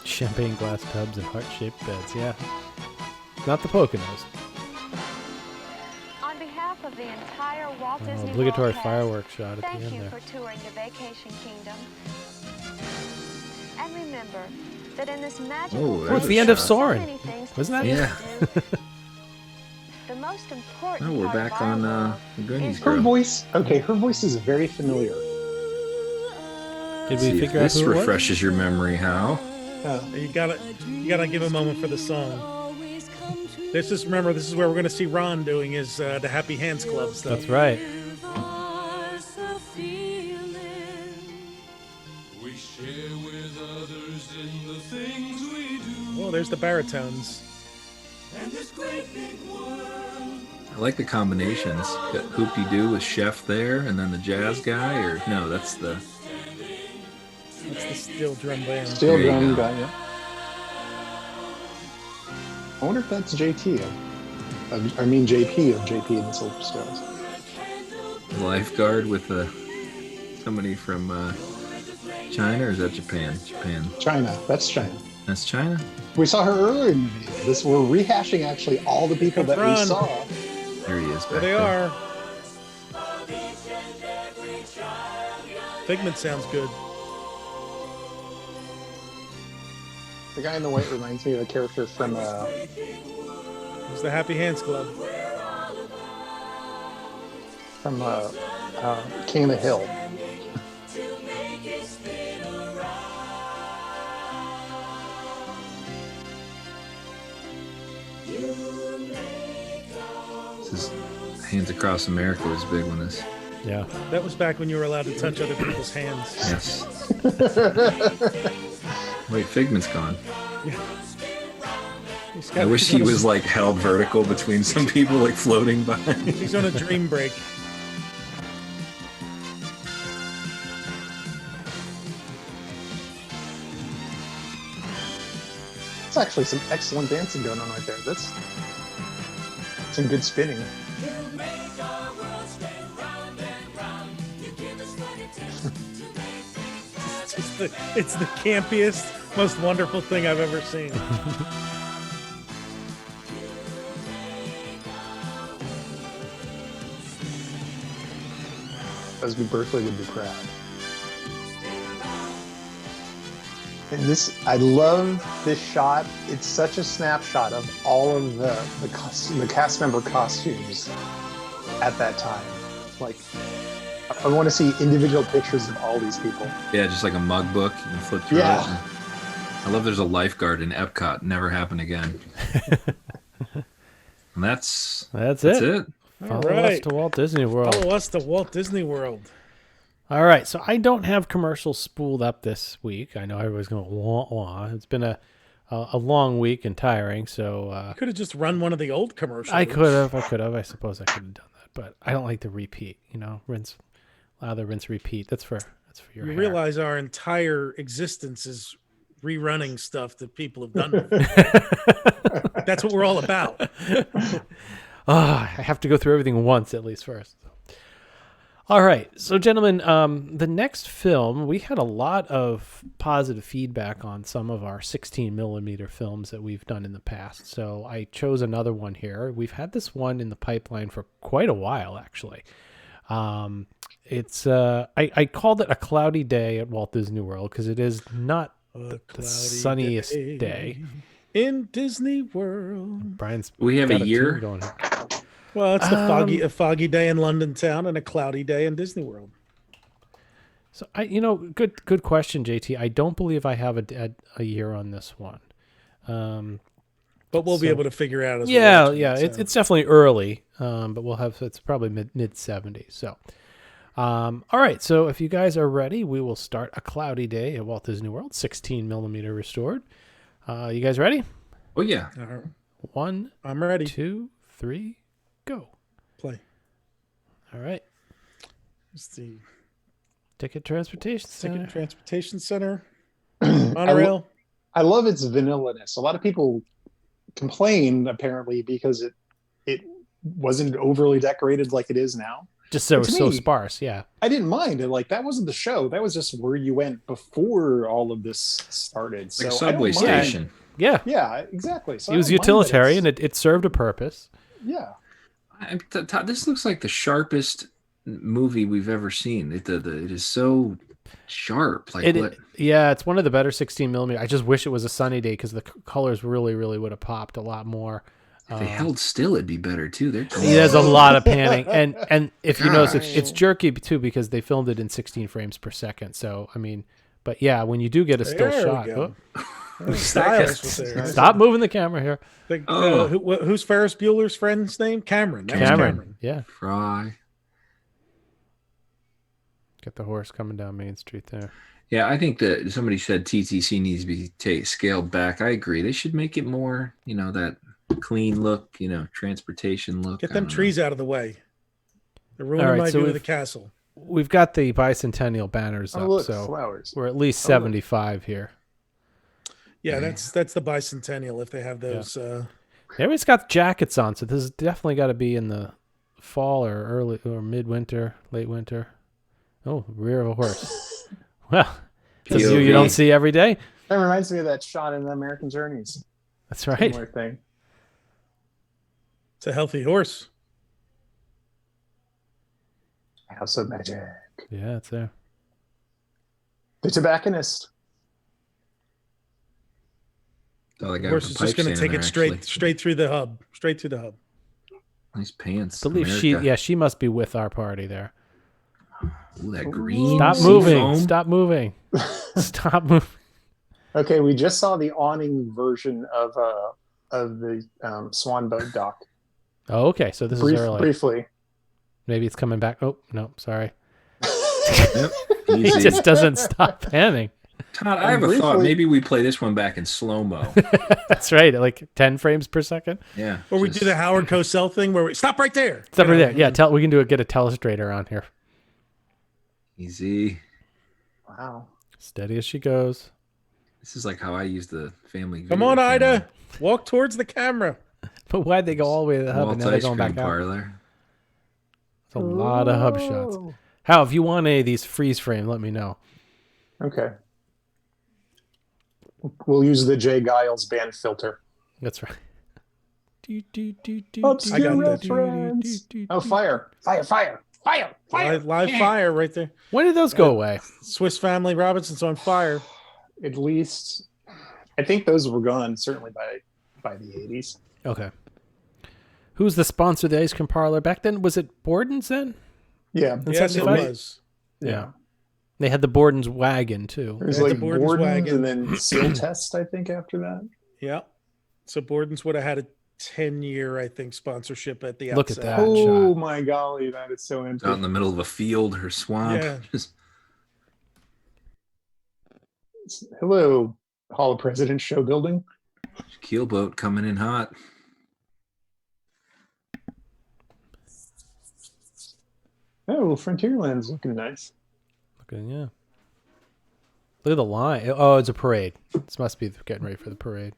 Champagne glass tubs and heart-shaped beds. Yeah. Not the Poconos. On behalf of the entire Walt Disney World Obligatory cast, fireworks shot at the thank end you there. for touring the Vacation Kingdom. And remember that in this magical Oh, place, there's it's the end of so Soarin'. many things to Wasn't that? see and Yeah. do. The most important Oh, we're part of back our on world the Goonies is Her Girl. voice, okay, her voice is very familiar. Did See we if figure out this who it was? refreshes your memory, How? You gotta give a moment for the song. This is where we're going to see Ron doing his the Happy Hands Club stuff. That's right. Oh, there's the baritones. I like the combinations. Got Hoop-de-Doo with Chef there, and then the jazz guy, or no, that's the steel drum band. Steel drum guy, yeah. I wonder if that's JT. I mean JP of JP and the Silver Stars. lifeguard with somebody from China, or is that Japan? China. That's China. That's China? We saw her earlier in the video. We're rehashing actually all the people that we saw. There he is. There they are. Figment sounds good. The guy in the white reminds me of a character from It's the Happy Hands Club. From King of the Hill. This is Hands Across America was big when this. Yeah. That was back when you were allowed to touch other people's hands. Yes. Wait, Figment's gone. Yeah. I wish he was like held vertical between some people, like floating by. He's on a dream break. It's actually some excellent dancing going on right there. That's some good spinning. It's the campiest, most wonderful thing I've ever seen. Busby Berkeley would be proud. And this, I love this shot. It's such a snapshot of all of the cast member costumes at that time. Like, I want to see individual pictures of all these people. Yeah, just like a mug book. You can flip through it. I love there's a lifeguard in Epcot. Never happen again. And that's it. Follow us to Walt Disney World. Follow us to Walt Disney World. All right, so I don't have commercials spooled up this week. I know everybody's going wah wah. It's been a long week and tiring, so You could have just run one of the old commercials. I could have. I suppose I could have done that, but I don't like the repeat. Rinse, lather, rinse, repeat. That's for your You hair. realize our entire existence is rerunning stuff that people have done before. That's what we're all about. I have to go through everything once at least first. All right, so gentlemen, the next film, we had a lot of positive feedback on some of our 16 millimeter films that we've done in the past. So I chose another one here. We've had this one in the pipeline for quite a while, actually. It's I called it A Cloudy Day at Walt Disney World because it is not the sunniest day in Disney World. Brian's we have got a year tune going here. Well, it's a foggy day in London town and a cloudy day in Disney World. So good question, JT. I don't believe I have a year on this one. But we'll be able to figure out as yeah. So. It's definitely early, but it's probably mid 70s. So, all right. So if you guys are ready, we will start A Cloudy Day at Walt Disney World, 16 millimeter restored. You guys ready? Oh yeah. One. I'm ready. 2, 3. Go. Play. All right. It's the Ticket Transportation Center. Monorail. I love its vanilla-ness. A lot of people complain, apparently, because it wasn't overly decorated like it is now. Just so sparse, yeah. I didn't mind it. Like, that wasn't the show. That was just where you went before all of this started. Like so a subway station. Yeah. Yeah, exactly. So it was utilitarian. It served a purpose. Yeah. This looks like the sharpest movie we've ever seen. It is so sharp. Yeah, it's one of the better 16 millimeter. I just wish it was a sunny day because the colors really, really would have popped a lot more. If they held still, it'd be better too. There's a lot of panning, and if you notice, it's jerky too because they filmed it in 16 frames per second. So but yeah, when you do get a still shot. Stop moving the camera here. Who's Ferris Bueller's friend's name? Cameron. Cameron. Yeah. Fry. Get the horse coming down Main Street there. Yeah, I think that somebody said TTC needs to be scaled back. I agree. They should make it more, that clean look, transportation look. Get them trees out of the way. They're ruining All right, my so view of the castle. We've got the bicentennial banners Oh, up, look, so flowers. we're at least Oh, look. 75 here. Yeah, that's the bicentennial if they have those. Everybody's got jackets on, so this has definitely got to be in the fall or early or midwinter, late winter. Oh, rear of a horse. Well, it's a view you don't see every day. That reminds me of that shot in the American Journeys. That's right. Similar thing. It's a healthy horse. House of Magic. Yeah, it's there. The tobacconist. The horse is just going to take it straight through the hub. Straight through the hub. Nice pants. I believe she must be with our party there. Ooh, that green. Stop moving. Stop moving. Stop moving. Okay, we just saw the awning version of the Swan Boat dock. Oh, okay. So this is early. Briefly. Maybe it's coming back. Oh, no, sorry. Yep, He easy. just doesn't stop panning. Todd, I have a thought. Maybe we play this one back in slow-mo. That's right, like 10 frames per second. Yeah. Or we do the Howard Cosell thing where we stop right there. Stop right there. Yeah, we can get a telestrator on here. Easy. Wow. Steady as she goes. This is like how I use the family. Come on, Ida. Walk towards the camera. But why'd they go all the way to the hub and now they're going back out? Parlor. It's a lot of hub shots. Hal, if you want any of these freeze frame, let me know. Okay. We'll use the Jay Giles band filter. That's right. Obscure reference. Oh, fire. Fire, fire, fire, fire. Live fire right there. When did those go away? Swiss Family Robinson's on fire. At least, I think those were gone, certainly by the 80s. Okay. Who's the sponsor of the ice cream parlor? Back then, was it Borden's then? Yeah. Yes, it was. Yeah. They had the Borden's wagon, too. It was like Borden's and then Seal Test, I think, after that. Yeah. So Borden's would have had a 10-year, I think, sponsorship at the Look outset. at that. Oh, shot. my golly, that is so empty. Out in the middle of a field or swamp. Yeah. Just Hello, Hall of Presidents show building. keelboat coming in hot. Oh, Frontierland's looking nice. Looking, yeah. Look at the line. Oh, it's a parade. This must be getting ready for the parade.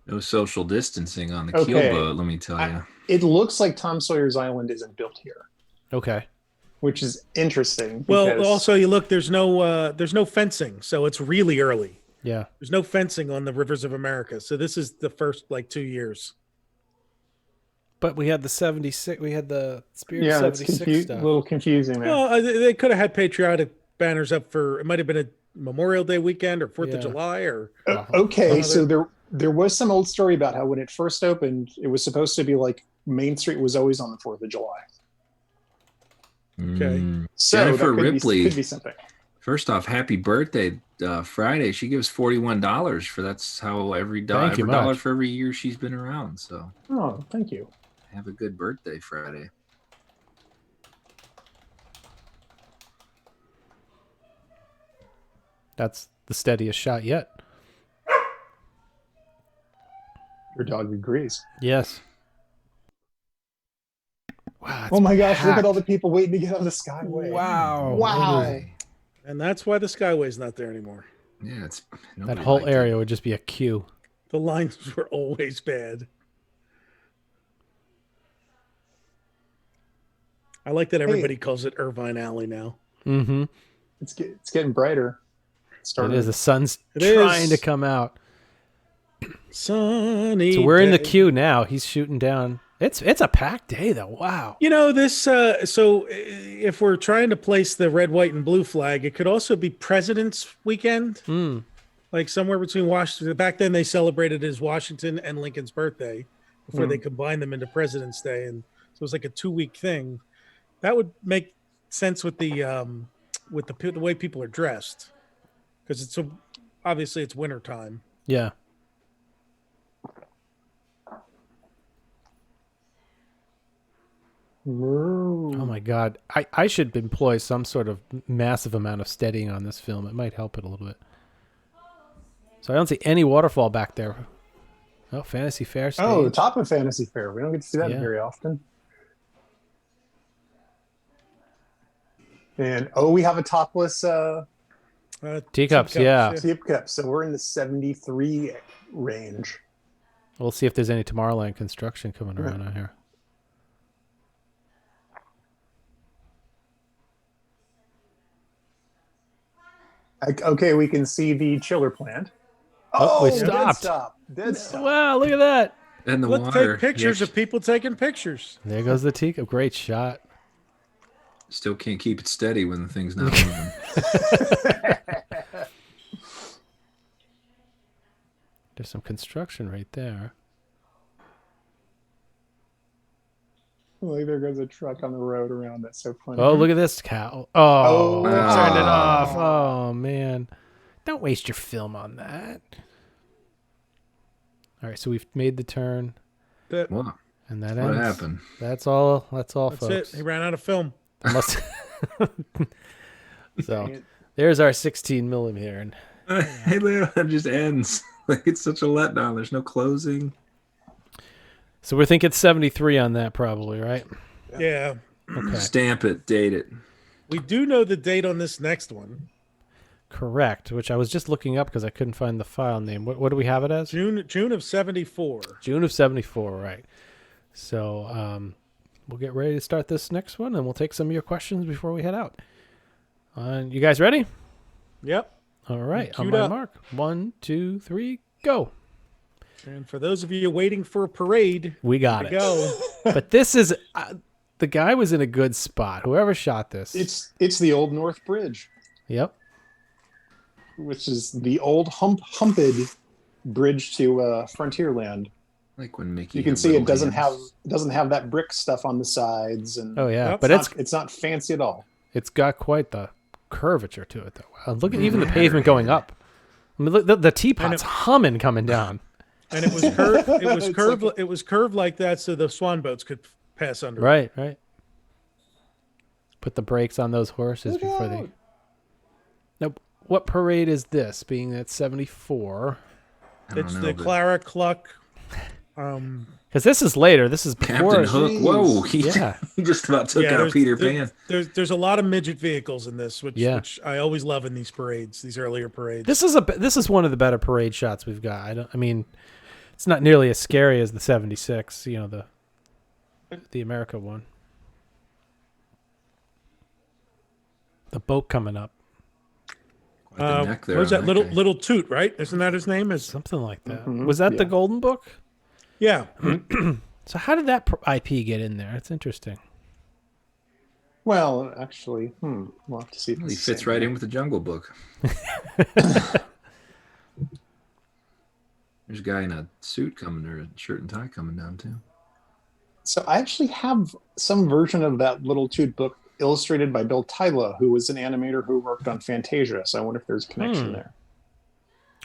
No social distancing on the Okay. keelboat, let me tell you. It looks like Tom Sawyer's Island isn't built here, Okay. which is interesting. Well, because- also you look, there's no fencing, so it's really early. Yeah. There's no fencing on the rivers of America, so this is the first 2 years. But we had the 76. We had the Spirit yeah, it's 76 stuff. a little confusing there. Well, they could have had patriotic banners up for. It might have been a Memorial Day weekend or 4th of Yeah. July or. Okay, so there was some old story about how when it first opened, it was supposed to be like Main Street was always on the 4th of July. Okay. So Jennifer that could Ripley. could be something. First off, happy birthday Friday. She gives $41 for that's how every Thank you dollar much. for every year she's been around. So Oh, thank you. have a good birthday Friday. That's the steadiest shot yet. Your dog agrees. Yes. Wow. Oh my gosh, look packed. at all the people waiting to get on the Skyway. Wow. Wow. And that's why the Skyway's not there anymore. Yeah, it's That whole area would just be a queue. The lines were always bad. I like that everybody calls it Irvine Alley now. Mm-hmm. It's getting brighter. It is. The sun's It trying is. to come out. Sunny. So we're in the day. queue now. He's shooting down. It's a packed day though. Wow. You know, this, so if we're trying to place the red, white, and blue flag, it could also be President's Weekend. Like somewhere between Washington. Back then they celebrated as Washington and Lincoln's birthday before they combined them into President's Day. And so it was like a 2-week thing. That would make sense with the way people are dressed. Because obviously it's winter time. Yeah. Oh my God. I should employ some sort of massive amount of steadying on this film. It might help it a little bit. So I don't see any waterfall back there. Oh, Fantasy Fair stage. Oh, the top of Fantasy Fair. We don't get to see that Yeah. very often. And we have a topless Teacups, yeah. teacups. So we're in the 73 range. We'll see if there's any Tomorrowland construction coming around out here. Okay, we can see the chiller plant. Oh, we dead stopped. stop. Dead stop. Wow, look at that. And the Let's water. take pictures of people taking pictures. There goes the teacup. Great shot. Still can't keep it steady when the thing's not moving. There's some construction right there. Like there goes a truck on the road around. That's so funny. Oh, look at this cow. Oh, we wow. turned it off. Oh, man. Don't waste your film on that. All right, so we've made the turn. What? And that What ends. happened? That's all, That's folks. it. He ran out of film. Must- so there's our 16 millimeter. And Hey, Leo, that just ends. Like, it's such a letdown. There's no closing. so we're thinking 73 on that probably, right? Yeah. Okay. Stamp it, date it. We do know the date on this next one. Correct, which I was just looking up because I couldn't find the file name. What do we have it as? June of 74. June of 74, right. So we'll get ready to start this next one, and we'll take some of your questions before we head out. You guys ready? Yep. All right, on Queued my up. mark. 1, 2, 3, go. And for those of you waiting for a parade, We got it. go. But this is... the guy was in a good spot. Whoever shot this. It's the Old North Bridge. Yep. Which is the old humped bridge to Frontierland. Like when Mickey. You can had see it little doesn't hands. have that brick stuff on the sides, and Oh, yeah, it's but it's not fancy at all. It's got quite the curvature to it, though. Look at even the pavement going up. I mean, look, the teapot's humming coming down. And it was curved. It was It's curved. like- It was curved like that so the swan boats could pass under. Right, right. Put the brakes on those horses Look before out. they... Now, what parade is this, being that 74? It's the Clara Cluck. Because this is later. This is before... Captain Hook. Whoa. He, Yeah. he just about took out Peter Pan. There's a lot of midget vehicles in this, which Yeah. which I always love in these parades, these earlier parades. This is one of the better parade shots we've got. I mean, it's not nearly as scary as the 76, the America one. The boat coming up. The neck there Where's on that that little guy. Toot, right? Isn't that his name? Is Something like that. Mhm. Was that the Yeah. Golden Book? Yeah. So how did that IP get in there? It's interesting. Well, actually, we'll have to see. If He it's fits the same. right in with the Jungle Book. There's a guy in a suit coming, or a shirt and tie coming down, too. So I actually have some version of that little Toot book illustrated by Bill Tyla, who was an animator who worked on Fantasia. So I wonder if there's a connection there.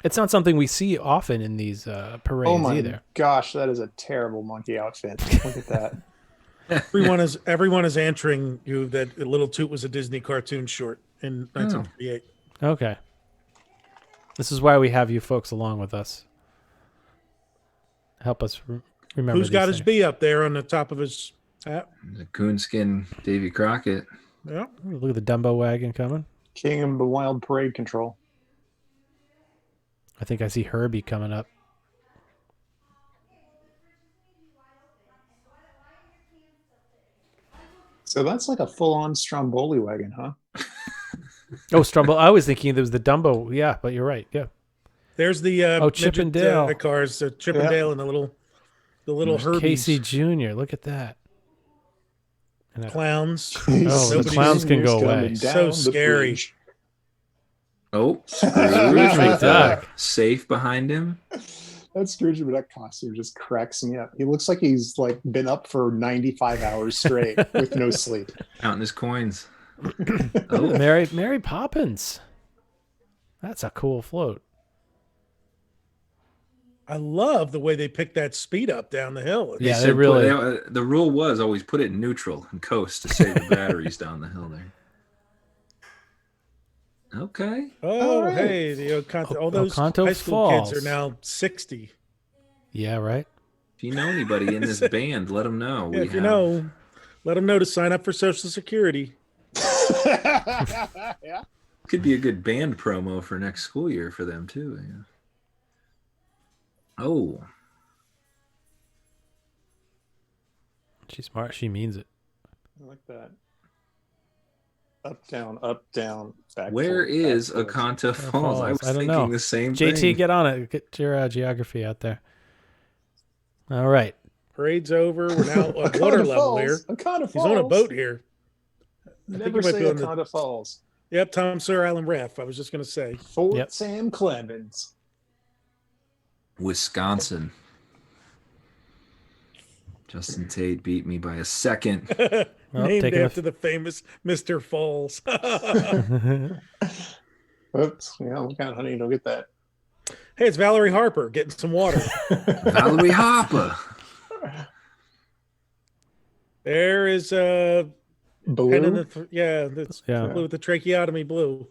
It's not something we see often in these parades Oh my either. gosh, that is a terrible monkey outfit. Look at that. everyone is answering you that Little Toot was a Disney cartoon short in 1938. Okay. This is why we have you folks along with us. Help us remember. Who's got these his things. bee up there on the top of his hat? The coonskin Davy Crockett. Yeah. Look at the Dumbo wagon coming. King of the Wild Parade Control. I think I see Herbie coming up. So that's like a full-on Stromboli wagon, huh? Oh, Stromboli. I was thinking there was the Dumbo. Yeah, but you're right. Yeah. There's the Chip and midget, Dale. cars, Chip and Dale, and the little There's Herbies. Casey Jr. Look at that. And Clowns. Oh, the Nobody's- clowns can go away. So scary. Oh, Scrooge Scrooge McDuck. Safe behind him. That Scrooge McDuck costume just cracks me up. He looks like he's like been up for 95 hours straight with no sleep. Counting his coins. Oh, Mary Poppins. That's a cool float. I love the way they picked that speed up down the hill. Yeah, said they really. the rule was always put it in neutral and coast to save the batteries down the hill there. Okay. Oh, All right. hey, all those Oconto high school kids Falls. are now 60. Yeah, right. If you know anybody in this band, let them know. Yeah, if you know, let them know to sign up for Social Security. Yeah. Could be a good band promo for next school year for them too. Yeah. Oh, She's smart. She means it. I like that. Up, down, back. where forth, is back forth. Akanta Falls? I was don't thinking know. the same JT, thing. get on it. Get your geography out there. All right. Parade's over. We're now at Akanta water level Falls. here. Akanta He's on a Falls. boat here. Never might say be on the- Akanta Falls. Yep, Tom Sawyer Island Ref. I was just going to say. Fort Sam Clemens. Wisconsin. Justin Tate beat me by a second. Named taking a after the famous Mr. Falls. Oops. Yeah, look out, honey. Don't get that. Hey, it's Valerie Harper getting some water. Valerie Harper. There is Blue? pen in the that's blue with the tracheotomy blue.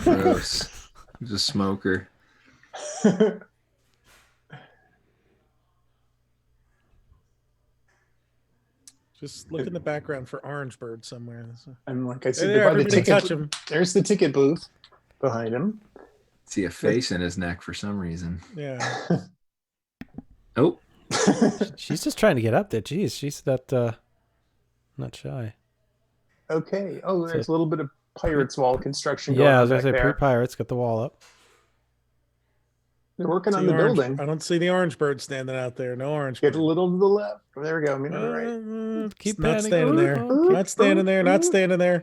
Gross. He's a smoker. Just look in the background for Orange Bird somewhere. And like I said, There, by the everybody touch ticket, him. there's the ticket booth behind him. See a face in his neck for some reason. Yeah. Oh. She's just trying to get up there. Jeez, she's not shy. Okay. Oh, there's a little bit of Pirates wall construction going Yeah, I on was gonna back say there. pre-pirates, got the wall up. They're working on See the Orange- building. I don't see the Orange Bird standing out there. No Orange Get Bird. a little to the left. There we go. Maybe to the right. Keep Not panning. standing there. Not standing there. Not standing there.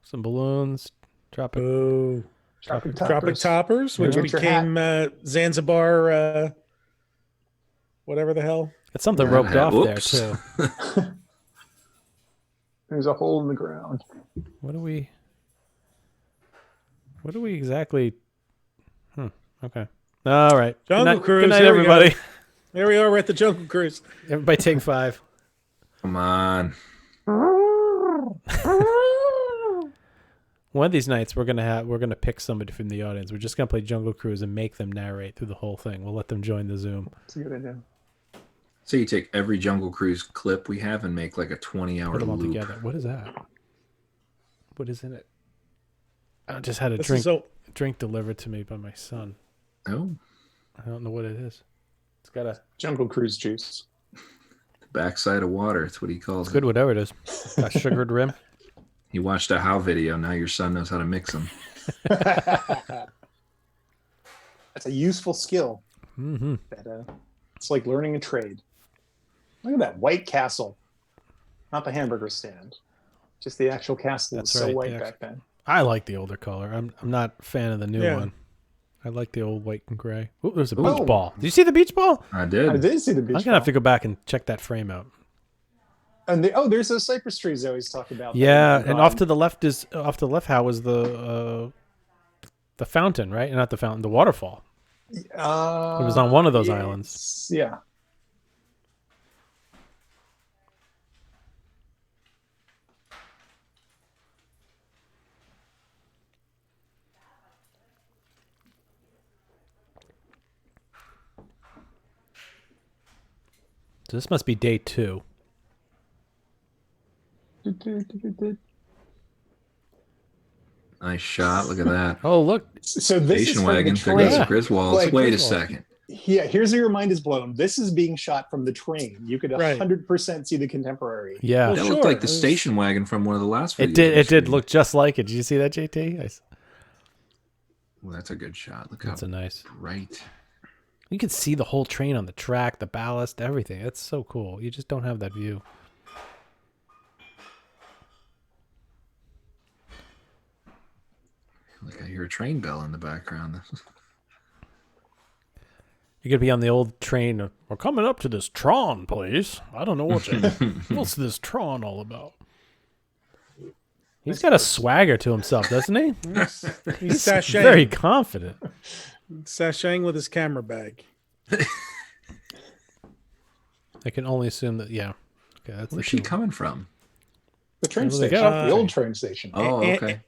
Some balloons. Tropic. Ooh. Tropic Tropic Toppers, which Get your became Zanzibar, whatever the hell. It's something roped off there Whoops. too. There's a hole in the ground. What do we exactly? Okay. All right. Jungle Good Cruise. night, here we go. everybody. There we are. We're at the Jungle Cruise. Everybody take 5. Come on. One of these nights we're gonna pick somebody from the audience. We're just gonna play Jungle Cruise and make them narrate through the whole thing. We'll let them join the Zoom. That's a good idea. So you take every Jungle Cruise clip we have and make like a 20-hour Put them all loop. together. What is that? What is in it? I just had a This drink is so- drink delivered to me by my son. Oh. I don't know what it is. It's got a Jungle Cruise juice. The backside of water. That's what he calls good, whatever it is. A sugared rim. He watched a How video. Now your son knows how to mix them. That's a useful skill. Mm-hmm. That, it's like learning a trade. Look at that White Castle. Not the hamburger stand. Just the actual castle was so white back then. I like the older color. I'm not a fan of the new Yeah. one. I like the old white and gray. Oh, there's a Ooh. beach ball. Did you see the beach ball? I did. I did see the beach I'm gonna have to go back and check that frame out. And there's those cypress trees I always talk about. Yeah, that and off to the left how was the fountain, right? Not the fountain, the waterfall. It was on one of those islands. Yeah. So this must be day 2. Nice shot. Look at that. Oh, look. So this Station is wagon. from There the goes train. Griswolds. Like, Wait a Griswolds. second. Yeah, here's where your mind is blown. This is being shot from the train. You could Right. 100% see the contemporary. Yeah. That looked like the station wagon from one of the last videos. It did look just like it. Did you see that, JT? Well, that's a good shot. Look That's how a nice. bright. You can see the whole train on the track, the ballast, everything. That's so cool. You just don't have that view. Like I hear a train bell in the background. You're gonna be on the old train. We're coming up to this Tron place. I don't know what's this Tron all about. He's got a swagger to himself, doesn't he? He's sashaying. very confident. Sashaying with his camera bag. I can only assume that. Yeah. Okay, that's Where's she coming from? The train Where do they station. go? The old train station. Oh, okay.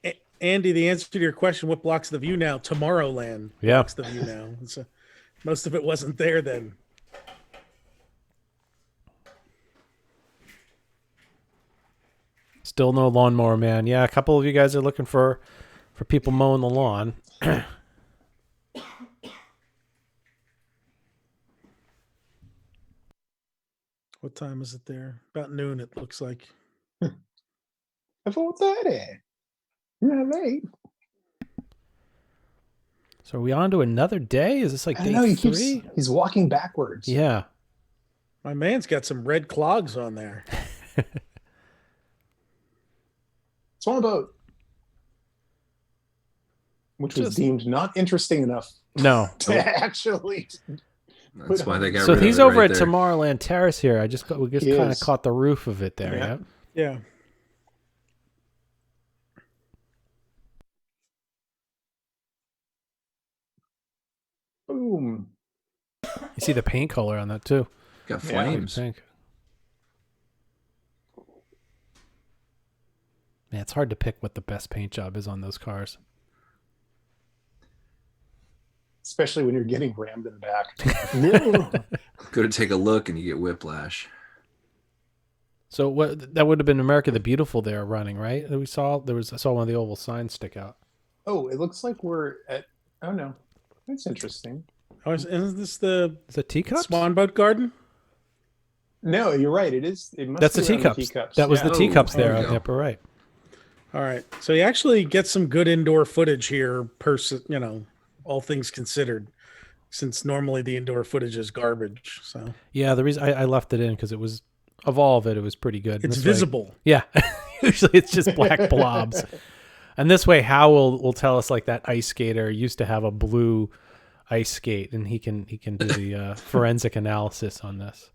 Andy, the answer to your question, what blocks the view now? Tomorrowland Yeah. blocks the view now. Most of it wasn't there then. Still no lawnmower man. Yeah, a couple of you guys are looking for people mowing the lawn. What time is it there? About noon, it looks like. 4:30. Yeah, right. So are we on to another day? Is this like I day know, 3? he's walking backwards. Yeah. My man's got some red clogs on there. Swan boat, which was deemed not interesting enough. No. To actually. That's why they got So rid of he's it over right at there. Tomorrowland Terrace here. We just He kind of is. caught the roof of it there. Yeah. Yeah. Yeah. Boom. You see the paint color on that too. Got flames. Pink. Man, it's hard to pick what the best paint job is on those cars. Especially when you're getting rammed in the back. Go to take a look and you get whiplash. So what? That would have been America the Beautiful there running, right? That we saw. I saw one of the oval signs stick out. Oh, it looks like we're at. Oh no, that's interesting. Oh, isn't this the teacups? Swan Boat Garden? No, you're right. It is. It must. That's be the around teacups. That was the teacups there there we on the upper right. All right. So you actually get some good indoor footage here, all things considered, since normally the indoor footage is garbage. So Yeah, the reason I left it in because it was of all of it, it was pretty good. It's This way- visible. yeah, usually it's just black blobs, and this way Hal will tell us like that ice skater used to have a blue ice skate, and he can do the forensic analysis on this.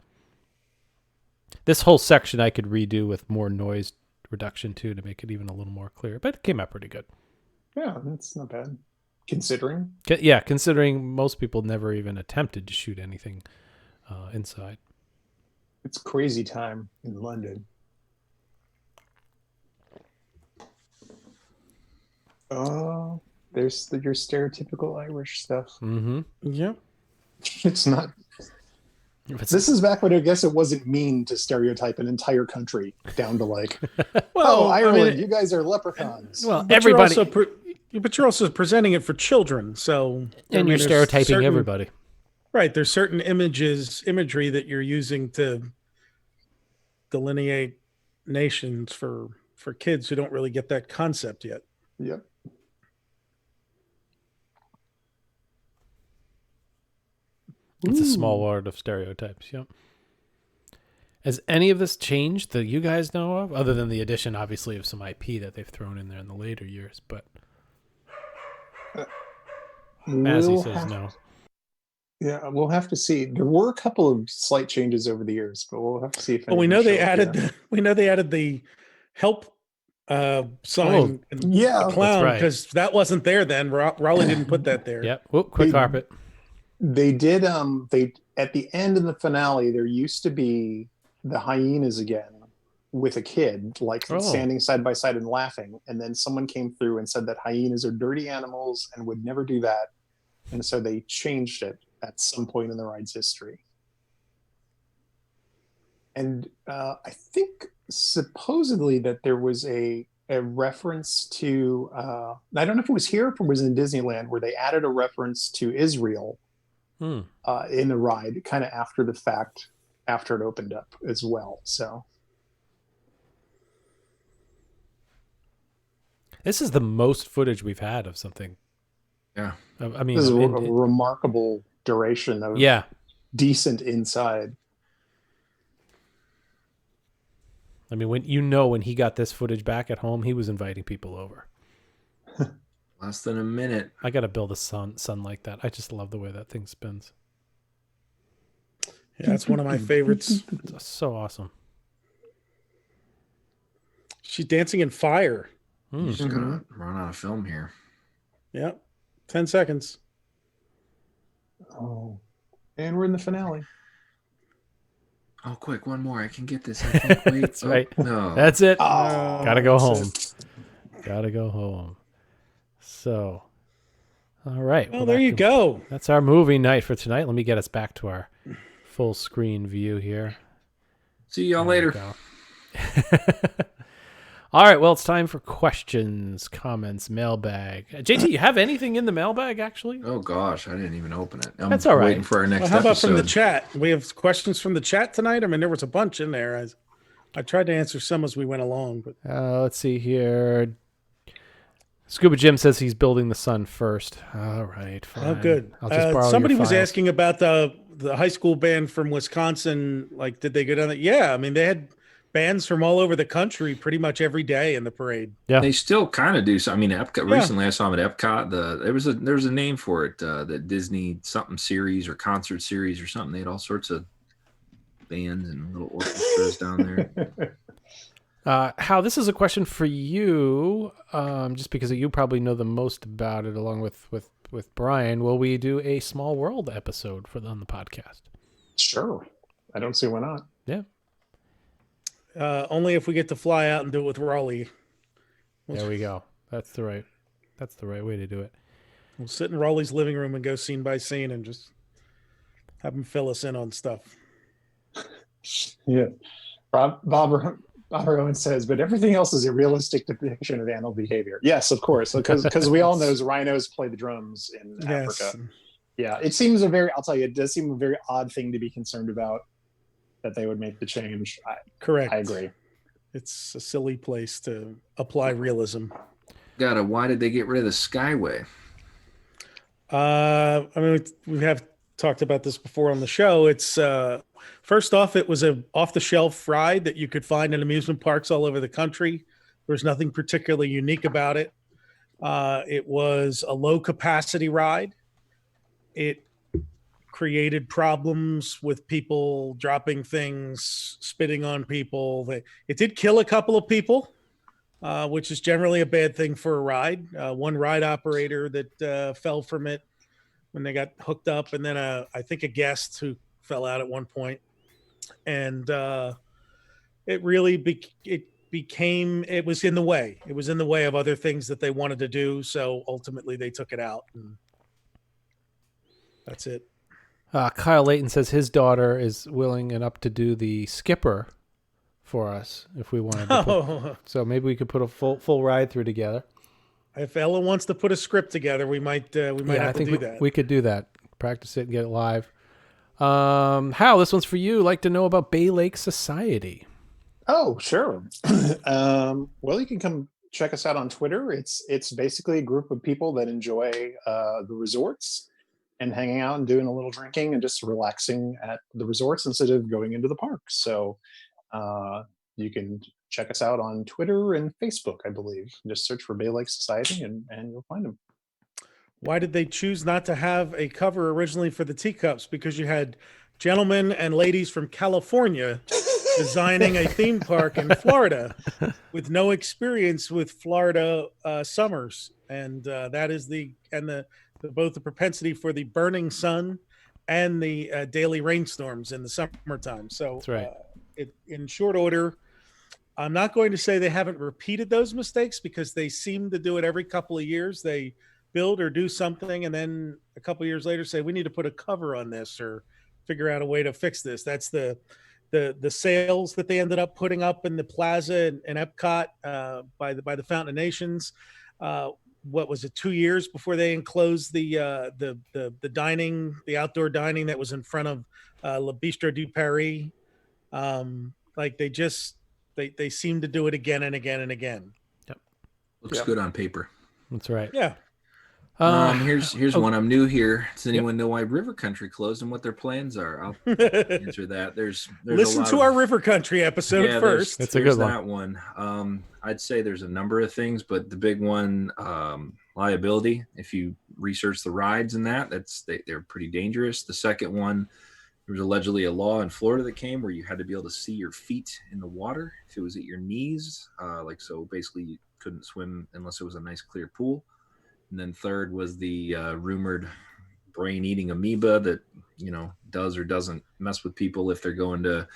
This whole section I could redo with more noise reduction too to make it even a little more clear, but it came out pretty good. Yeah, that's not bad. Considering. Yeah, considering most people never even attempted to shoot anything inside. It's crazy time in London. Oh, there's your stereotypical Irish stuff. Mm-hmm. Yep. It's not. This is back when I guess it wasn't mean to stereotype an entire country down to like, Well, I Ireland, mean, you guys are leprechauns. Well, But everybody, but you're also presenting it for children, so and you're there's stereotyping everybody. Right, there's certain imagery that you're using to delineate nations for kids who don't really get that concept yet. Yep. It's a small world of stereotypes. Yep. Has any of this changed that you guys know of, other than the addition, obviously, of some IP that they've thrown in there in the later years? But Mazzy We'll says have- no. Yeah, we'll have to see. There were a couple of slight changes over the years, but we'll have to see if. Well, we any know they show up added yet. the help sign and yeah. the clown, That's right. because that wasn't there then. Raleigh didn't put that there. Yep. Whoop, quick They- carpet. They did. They at the end of the finale, there used to be the hyenas again with a kid, like Oh. standing side by side and laughing. And then someone came through and said that hyenas are dirty animals and would never do that. And so they changed it at some point in the ride's history. And I think supposedly that there was a reference to, I don't know if it was here or if it was in Disneyland, where they added a reference to Israel in the ride, kind of after the fact, after it opened up as well. So This is the most footage we've had of something. Yeah. I mean, this is a in- remarkable duration of yeah. decent inside. I mean, when he got this footage back at home, he was inviting people over. Less than a minute. I got to build a sun like that. I just love the way that thing spins. Yeah, that's one of my favorites. It's so awesome. She's dancing in fire. You're just gonna run out of film here. Yep. 10 seconds. Oh, and we're in the finale. Oh, quick, one more. I can get this. I can't wait. That's right. No. That's it. Oh, Gotta go that's home. Gotta go home. So, all right. Oh, there you go. That's our movie night for tonight. Let me get us back to our full screen view here. See y'all later. There we go. All right, well, it's time for questions, comments, mailbag. JT, you have anything in the mailbag, actually? Oh, gosh, I didn't even open it. That's all right. Waiting for our next Well, how about episode. from the chat? We have questions from the chat tonight. I mean, there was a bunch in there. I tried to answer some as we went along. But Let's see here. Scuba Jim says he's building the sun first. All right, fine. Oh, good. I'll just borrow Somebody your was files. asking about the high school band from Wisconsin. Like, did they go down there? Yeah, I mean, they had bands from all over the country pretty much every day in the parade. Yeah, they still kind of do. So I mean, Epcot. Recently, I saw them at Epcot. There was a name for it. The Disney something series or concert series or something. They had all sorts of bands and little orchestras down there. Hal, this is a question for you, just because you probably know the most about it, along with Brian. Will we do a Small World episode on the podcast? Sure. I don't see why not. Yeah. Only if we get to fly out and do it with Raleigh. There we go. That's the right way to do it. We'll sit in Raleigh's living room and go scene by scene and just have him fill us in on stuff. Yeah. Bob Rowan says, but everything else is a realistic depiction of animal behavior. Yes, of course, because we all know rhinos play the drums in Africa. Yeah, it seems I'll tell you, it does seem a very odd thing to be concerned about, that they would make the change. Correct. I agree. It's a silly place to apply realism. Why did they get rid of the Skyway? I mean, we have talked about this before on the show. It's first off, it was a off-the-shelf ride that you could find in amusement parks all over the country. There was nothing particularly unique about it. It was a low-capacity ride. It created problems with people dropping things, spitting on people. It did kill a couple of people, which is generally a bad thing for a ride. One ride operator that fell from it when they got hooked up, and then I think a guest who fell out at one point. And it really it was in the way. It was in the way of other things that they wanted to do, so ultimately they took it out. And that's it. Kyle Layton says his daughter is willing and up to do the skipper for us if we wanted to. So maybe we could put a full ride through together. If Ella wants to put a script together, we might have to do that. We could do that. Practice it and get it live. Hal, this one's for you. Like to know about Bay Lake Society. Oh, sure. Well, you can come check us out on Twitter. It's basically a group of people that enjoy the resorts and hanging out and doing a little drinking and just relaxing at the resorts instead of going into the parks. So you can check us out on Twitter and Facebook, I believe. Just search for Bay Lake Society and you'll find them. Why did they choose not to have a cover originally for the teacups? Because you had gentlemen and ladies from California designing a theme park in Florida with no experience with Florida summers. And that is both the propensity for the burning sun and the daily rainstorms in the summertime. So that's right. In short order, I'm not going to say they haven't repeated those mistakes, because they seem to do it every couple of years. They build or do something, and then a couple of years later say, we need to put a cover on this or figure out a way to fix this. That's the sails that they ended up putting up in the plaza in Epcot by the Fountain of Nations. What was it, 2 years before they enclosed the dining, the outdoor dining that was in front of Le Bistro du Paris. Like they seem to do it again and again and again. Yep. Looks good on paper. That's right. Yeah. Here's one. I'm new here. Does anyone know why River Country closed and what their plans are? I'll answer that. There's listen to our River Country episode first. That's a good one. That one. I'd say there's a number of things, but the big one, liability. If you research the rides and they're pretty dangerous. The second one, there was allegedly a law in Florida that came where you had to be able to see your feet in the water if it was at your knees. So basically you couldn't swim unless it was a nice clear pool. And then third was the rumored brain-eating amoeba that, does or doesn't mess with people if they're going to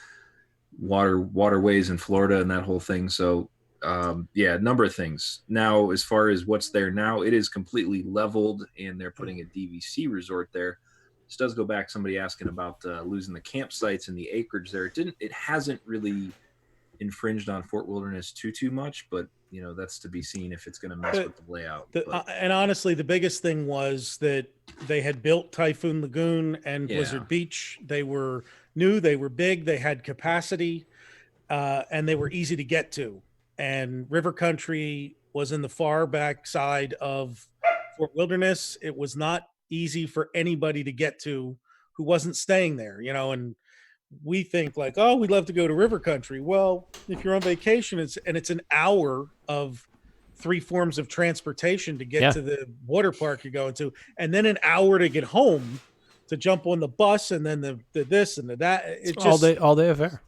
waterways in Florida and that whole thing. So, a number of things. Now, as far as what's there now, it is completely leveled, and they're putting a DVC resort there. This does go back, somebody asking about losing the campsites and the acreage there. It hasn't really infringed on Fort Wilderness too much, but that's to be seen if it's going to mess with the layout. And honestly, the biggest thing was that they had built Typhoon Lagoon and Blizzard Beach. They were new, they were big, they had capacity, and they were easy to get to. And River Country was in the far back side of Fort Wilderness. It was not easy for anybody to get to who wasn't staying there, and we think like, oh, we'd love to go to River Country. Well, if you're on vacation, it's an hour of 3 forms of transportation to get to the water park you're going to, and then an hour to get home to jump on the bus, and then the this and the that. It's just all day affair.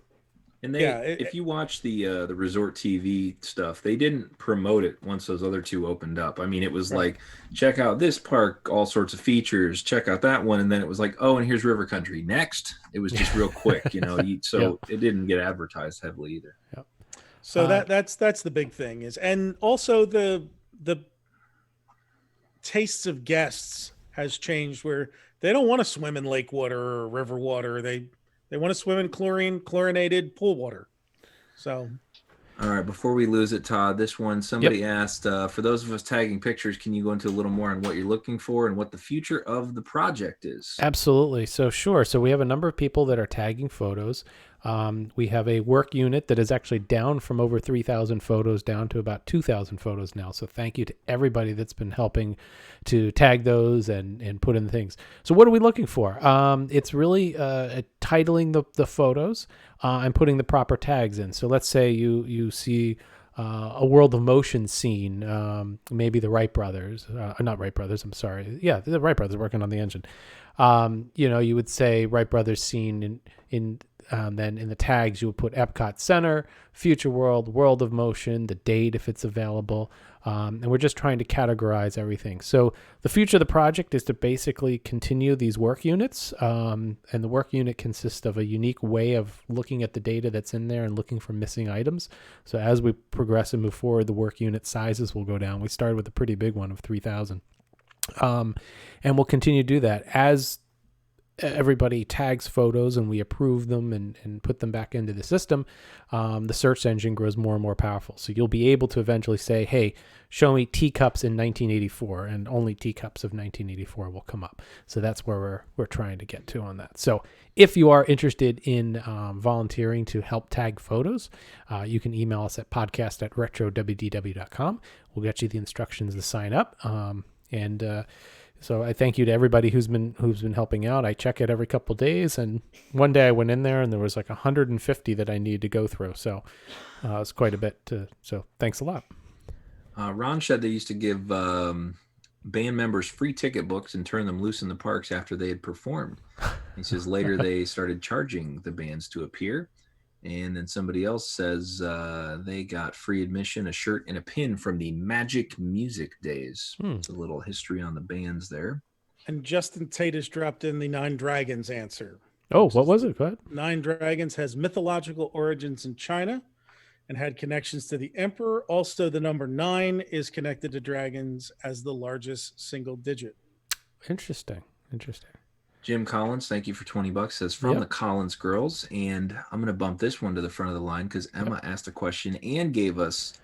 And if you watch the Resort TV stuff, they didn't promote it once those other 2 opened up. I mean, it was like, check out this park, all sorts of features, check out that one, and then it was like, oh, and here's River Country next. It was just real quick, so it didn't get advertised heavily either. Yep. So that's the big thing is, and also the tastes of guests has changed where they don't want to swim in lake water or river water. They want to swim in chlorinated pool water. So, all right, before we lose it, Todd, this one, somebody asked, for those of us tagging pictures, can you go into a little more on what you're looking for and what the future of the project is? Absolutely. So sure. So we have a number of people that are tagging photos. We have a work unit that is actually down from over 3,000 photos down to about 2,000 photos now. So thank you to everybody that's been helping to tag those and put in things. So what are we looking for? It's really titling the photos and putting the proper tags in. So let's say you see a World of Motion scene, maybe the Wright brothers, not Wright brothers, I'm sorry. Yeah, the Wright brothers working on the engine. You would say Wright brothers scene then in the tags, you would put Epcot Center, Future World, World of Motion, the date if it's available. And we're just trying to categorize everything. So the future of the project is to basically continue these work units. And the work unit consists of a unique way of looking at the data that's in there and looking for missing items. So as we progress and move forward, the work unit sizes will go down. We started with a pretty big one of 3,000. And we'll continue to do that as everybody tags photos and we approve them and put them back into the system. The search engine grows more and more powerful. So you'll be able to eventually say, hey, show me teacups in 1984, and only teacups of 1984 will come up. So that's where we're trying to get to on that. So if you are interested in volunteering to help tag photos, you can email us at podcast@retrowdw.com. We'll get you the instructions to sign up. So I thank you to everybody who's been helping out. I check it every couple of days, and one day I went in there and there was like 150 that I needed to go through. So it's quite a bit. So thanks a lot. Ron said they used to give band members free ticket books and turn them loose in the parks after they had performed. He says later they started charging the bands to appear. And then somebody else says they got free admission, a shirt, and a pin from the Magic Music Days. It's a little history on the bands there. And Justin Tate has dropped in the Nine Dragons answer. Oh, what was it? Go ahead. Nine Dragons has mythological origins in China and had connections to the emperor. Also, the number 9 is connected to dragons as the largest single digit. Interesting. Jim Collins, thank you for $20. Says from the Collins girls, and I'm going to bump this one to the front of the line because Emma asked a question and gave us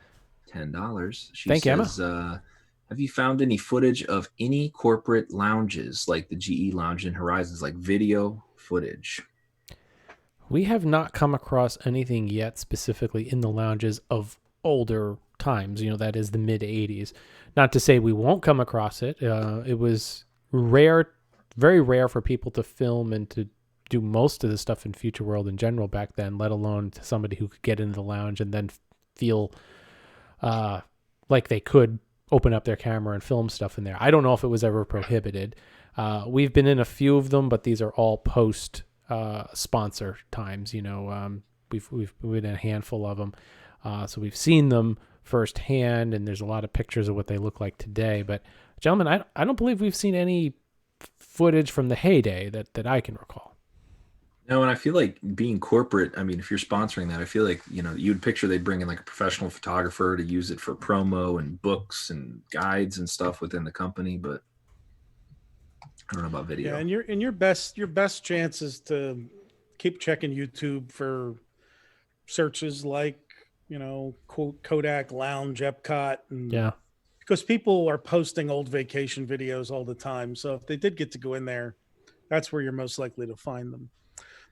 $10. She Thank you, says, Emma. Have you found any footage of any corporate lounges like the GE Lounge in Horizons, like video footage? We have not come across anything yet specifically in the lounges of older times. That is the mid 80s. Not to say we won't come across it. It was rare. Very rare for people to film and to do most of the stuff in Future World in general back then, let alone to somebody who could get into the lounge and then feel like they could open up their camera and film stuff in there. I don't know if it was ever prohibited. We've been in a few of them, but these are all post sponsor times. We've been in a handful of them, so we've seen them firsthand, and there's a lot of pictures of what they look like today. But gentlemen, I don't believe we've seen any footage from the heyday that I can recall. No, and I feel like being corporate, I mean, if you're sponsoring that, I feel like, you'd picture they'd bring in like a professional photographer to use it for promo and books and guides and stuff within the company, but I don't know about video. Yeah, and your best chance is to keep checking YouTube for searches like, quote, Kodak Lounge, Epcot. And Yeah. Because people are posting old vacation videos all the time. So if they did get to go in there, that's where you're most likely to find them.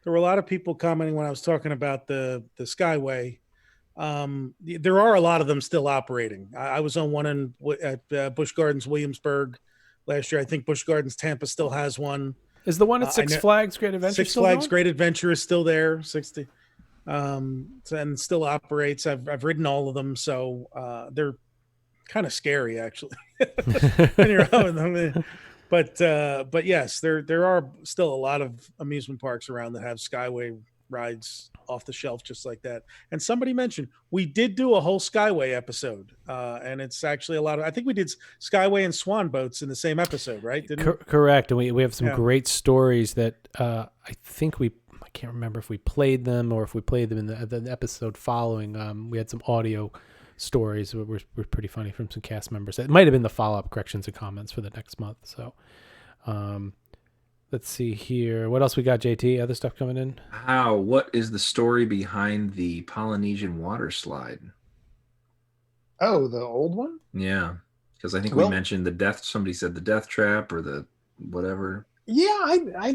There were a lot of people commenting when I was talking about the Skyway. There are a lot of them still operating. I was on one at Busch Gardens Williamsburg last year. I think Busch Gardens Tampa still has one. Is the one at Six Flags Great Adventure Six still Flags going? Great Adventure is still there, 60, and still operates. I've ridden all of them, so they're kind of scary actually when you're out with them. But yes, there are still a lot of amusement parks around that have Skyway rides off the shelf just like that. And somebody mentioned we did do a whole Skyway episode, and it's actually a lot of. I think we did Skyway and Swan boats in the same episode, right? Didn't we? Correct, and we have some Yeah. great stories that I think I can't remember if we played them or if we played them in the episode following. We had some audio stories that were pretty funny from some cast members. It might have been the follow-up corrections and comments for the next month. So let's see here. What else we got, JT? Other stuff coming in? What is the story behind the Polynesian water slide? Oh, the old one? Yeah, because I think we mentioned the death. Somebody said the death trap or the whatever. Yeah, I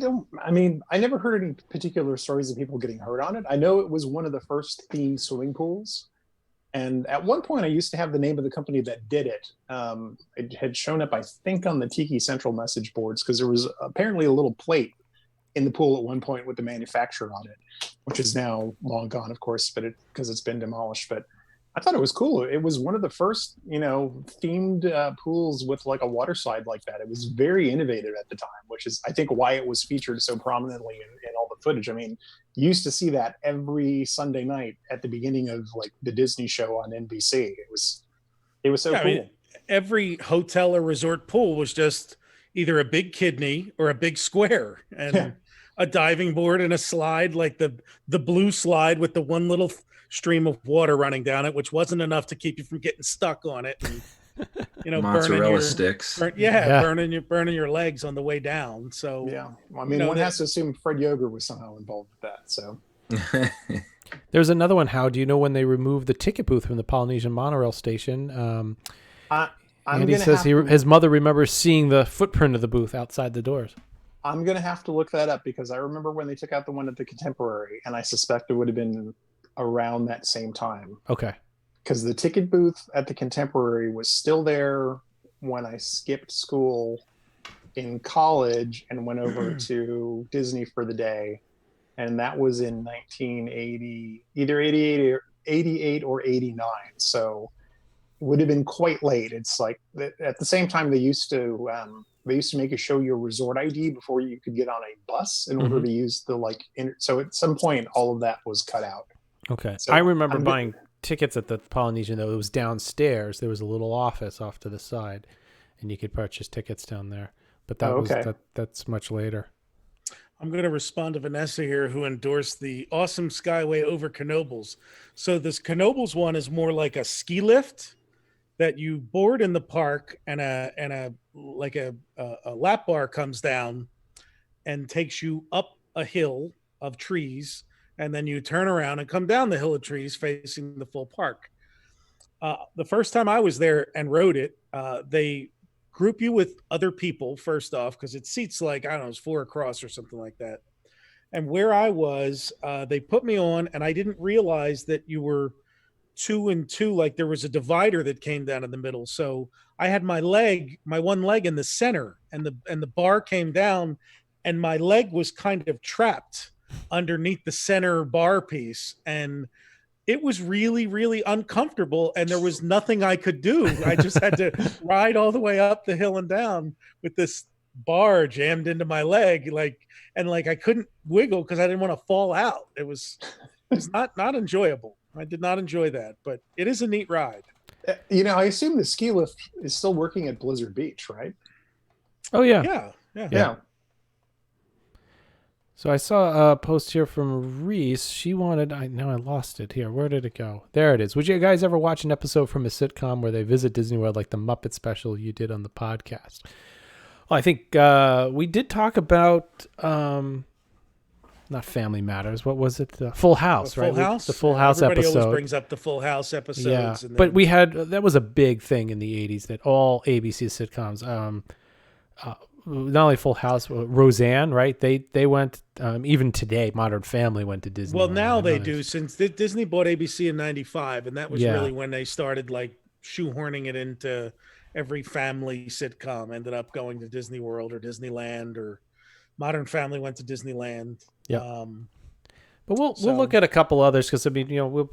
never heard any particular stories of people getting hurt on it. I know it was one of the first themed swimming pools. And at one point, I used to have the name of the company that did it. It had shown up, I think, on the Tiki Central message boards because there was apparently a little plate in the pool at one point with the manufacturer on it, which is now long gone, of course, but because it's been demolished. But I thought it was cool. It was one of the first, themed pools with like a water slide like that. It was very innovative at the time, which is, I think, why it was featured so prominently in all the footage. I mean, you used to see that every Sunday night at the beginning of like the Disney show on NBC. It was so cool. I mean, every hotel or resort pool was just either a big kidney or a big square, and a diving board and a slide, like the blue slide with the one little stream of water running down it, which wasn't enough to keep you from getting stuck on it. And, Mozzarella sticks. Burning your legs on the way down. So yeah, I mean, one has to assume Fred Yoger was somehow involved with that. So there's another one. How do you know when they removed the ticket booth from the Polynesian monorail station? Andy says his mother remembers seeing the footprint of the booth outside the doors. I'm going to have to look that up because I remember when they took out the one at the Contemporary, and I suspect it would have been around that same time. Okay. Because the ticket booth at the Contemporary was still there when I skipped school in college and went over to Disney for the day. And that was in 1980, either 88 or 89. So it would have been quite late. It's like at the same time they used to make you show your resort ID before you could get on a bus in order to use the so at some point all of that was cut out. Okay. So I remember buying tickets at the Polynesian, though. It was downstairs. There was a little office off to the side, and you could purchase tickets down there. But that's much later. I'm going to respond to Vanessa here, who endorsed the awesome Skyway over Knoebels. So this Knoebels one is more like a ski lift that you board in the park, and a lap bar comes down and takes you up a hill of trees. And then you turn around and come down the hill of trees facing the full park. The first time I was there and rode it, they group you with other people first off, because it seats like, I don't know, it's 4 across or something like that. And where I was, they put me on, and I didn't realize that you were 2 and 2, like there was a divider that came down in the middle. So I had my one leg in the center, and the bar came down, and my leg was kind of trapped underneath the center bar piece, and it was really, really uncomfortable, and there was nothing I could do. I just had to ride all the way up the hill and down with this bar jammed into my leg, I couldn't wiggle because I didn't want to fall out. It was not enjoyable. I did not enjoy that, but it is a neat ride. I assume the ski lift is still working at Blizzard Beach, right? Oh yeah. Yeah. So I saw a post here from Reese. She wanted, I lost it here. Where did it go? There it is. Would you guys ever watch an episode from a sitcom where they visit Disney World, like the Muppet special you did on the podcast? Well, I think we did talk about not Family Matters. What was it? Full House, right? Full House. The Full House Everybody episode. always brings up the Full House episodes. Yeah, and but then- we had that was a big thing in the '80s that all ABC sitcoms, not only Full House, Roseanne, right? They went even today. Modern Family went to Disney. Well, World. now I they know do, since Disney bought ABC in '95, and that was Yeah. really when they started like shoehorning it into every family sitcom. Ended up going to Disney World or Disneyland, or Modern Family went to Disneyland. Yeah. But we'll look at a couple others because I mean, you know,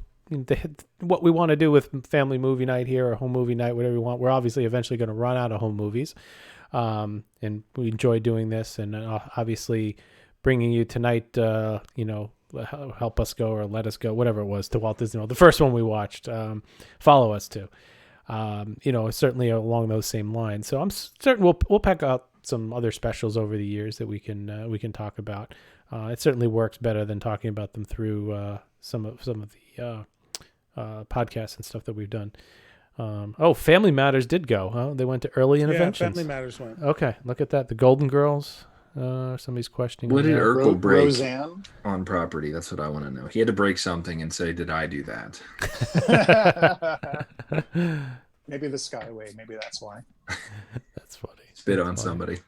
what we want to do with family movie night here or home movie night, whatever we want. We're obviously eventually going to run out of home movies, and we enjoy doing this, and obviously bringing you tonight. You know, help us go or let us go, whatever it was, to Walt Disney World. The first one we watched, follow us to. You know, certainly along those same lines. So I'm certain we'll pack out some other specials over the years that we can talk about. It certainly works better than talking about them through some of the podcasts and stuff that we've done. Family Matters did go, huh? They went to Early Interventions. Family Matters went. Okay, look at that. The Golden Girls. Somebody's questioning. What did Urkel break Roseanne? on property? That's what I want to know. He had to break something and say, "Did I do that?" Maybe the Skyway. Maybe that's why. That's funny. Spit on somebody.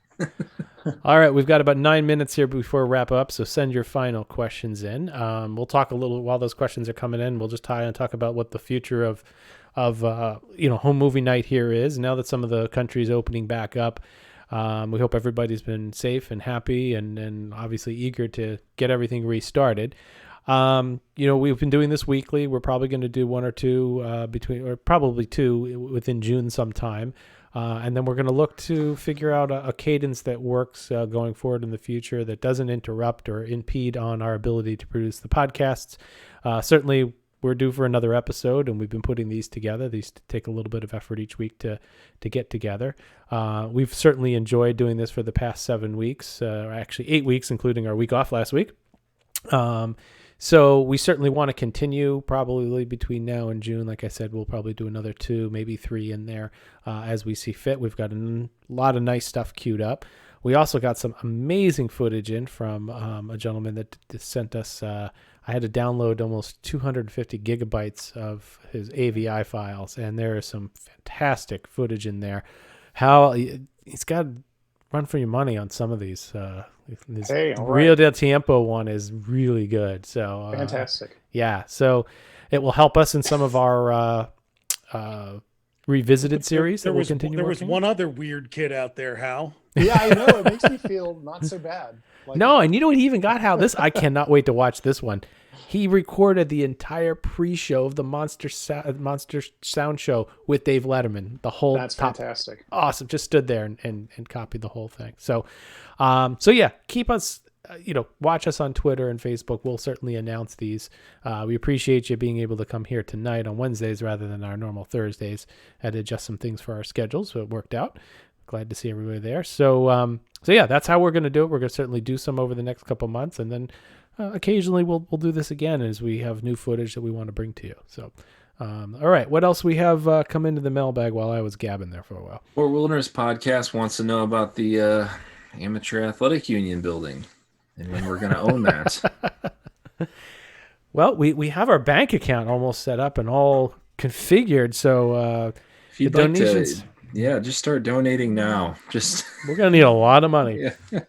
All right, we've got about 9 minutes here before we wrap up, so send your final questions in. We'll talk a little while those questions are coming in. We'll just talk about what the future of home movie night here is now that some of the country's opening back up. We hope everybody's been safe and happy and obviously eager to get everything restarted. We've been doing this weekly. We're probably going to do one or two probably two within June sometime. And then we're going to look to figure out a cadence that works going forward in the future that doesn't interrupt or impede on our ability to produce the podcasts. Certainly, we're due for another episode, and we've been putting these together. These take a little bit of effort each week to get together. We've certainly enjoyed doing this for the past 7 weeks, actually 8 weeks, including our week off last week. So we certainly want to continue probably between now and June. Like I said, we'll probably do another 2, maybe 3 in there as we see fit. We've got a lot of nice stuff queued up. We also got some amazing footage in from a gentleman that sent us. I had to download almost 250 gigabytes of his AVI files, and there is some fantastic footage in there. He's got to run for your money on some of these. This Rio del Tiempo one is really good. So Fantastic. Yeah, so it will help us in some of our revisited series that we'll continue. There was working. one other weird kid out there, Hal. Yeah, I know. It makes me feel not so bad. No, and you know what? He even got Hal this. I cannot wait to watch this one. He recorded the entire pre-show of the Monster Sound Show with Dave Letterman. The whole That's fantastic. Awesome. Just stood there and copied the whole thing. So yeah, keep us, watch us on Twitter and Facebook. We'll certainly announce these. We appreciate you being able to come here tonight on Wednesdays rather than our normal Thursdays. Had to adjust some things for our schedule, so it worked out. Glad to see everybody there. So yeah, that's how we're going to do it. We're going to certainly do some over the next couple months, and then occasionally we'll do this again as we have new footage that we want to bring to you. So, all right, what else we have come into the mailbag while I was gabbing there for a while? Fort Wilderness Podcast wants to know about the Amateur Athletic Union building and when we're going to own that. Well, we have our bank account almost set up and all configured. So if you'd the like donations, to, yeah, just start donating now. We're going to need a lot of money. Yeah.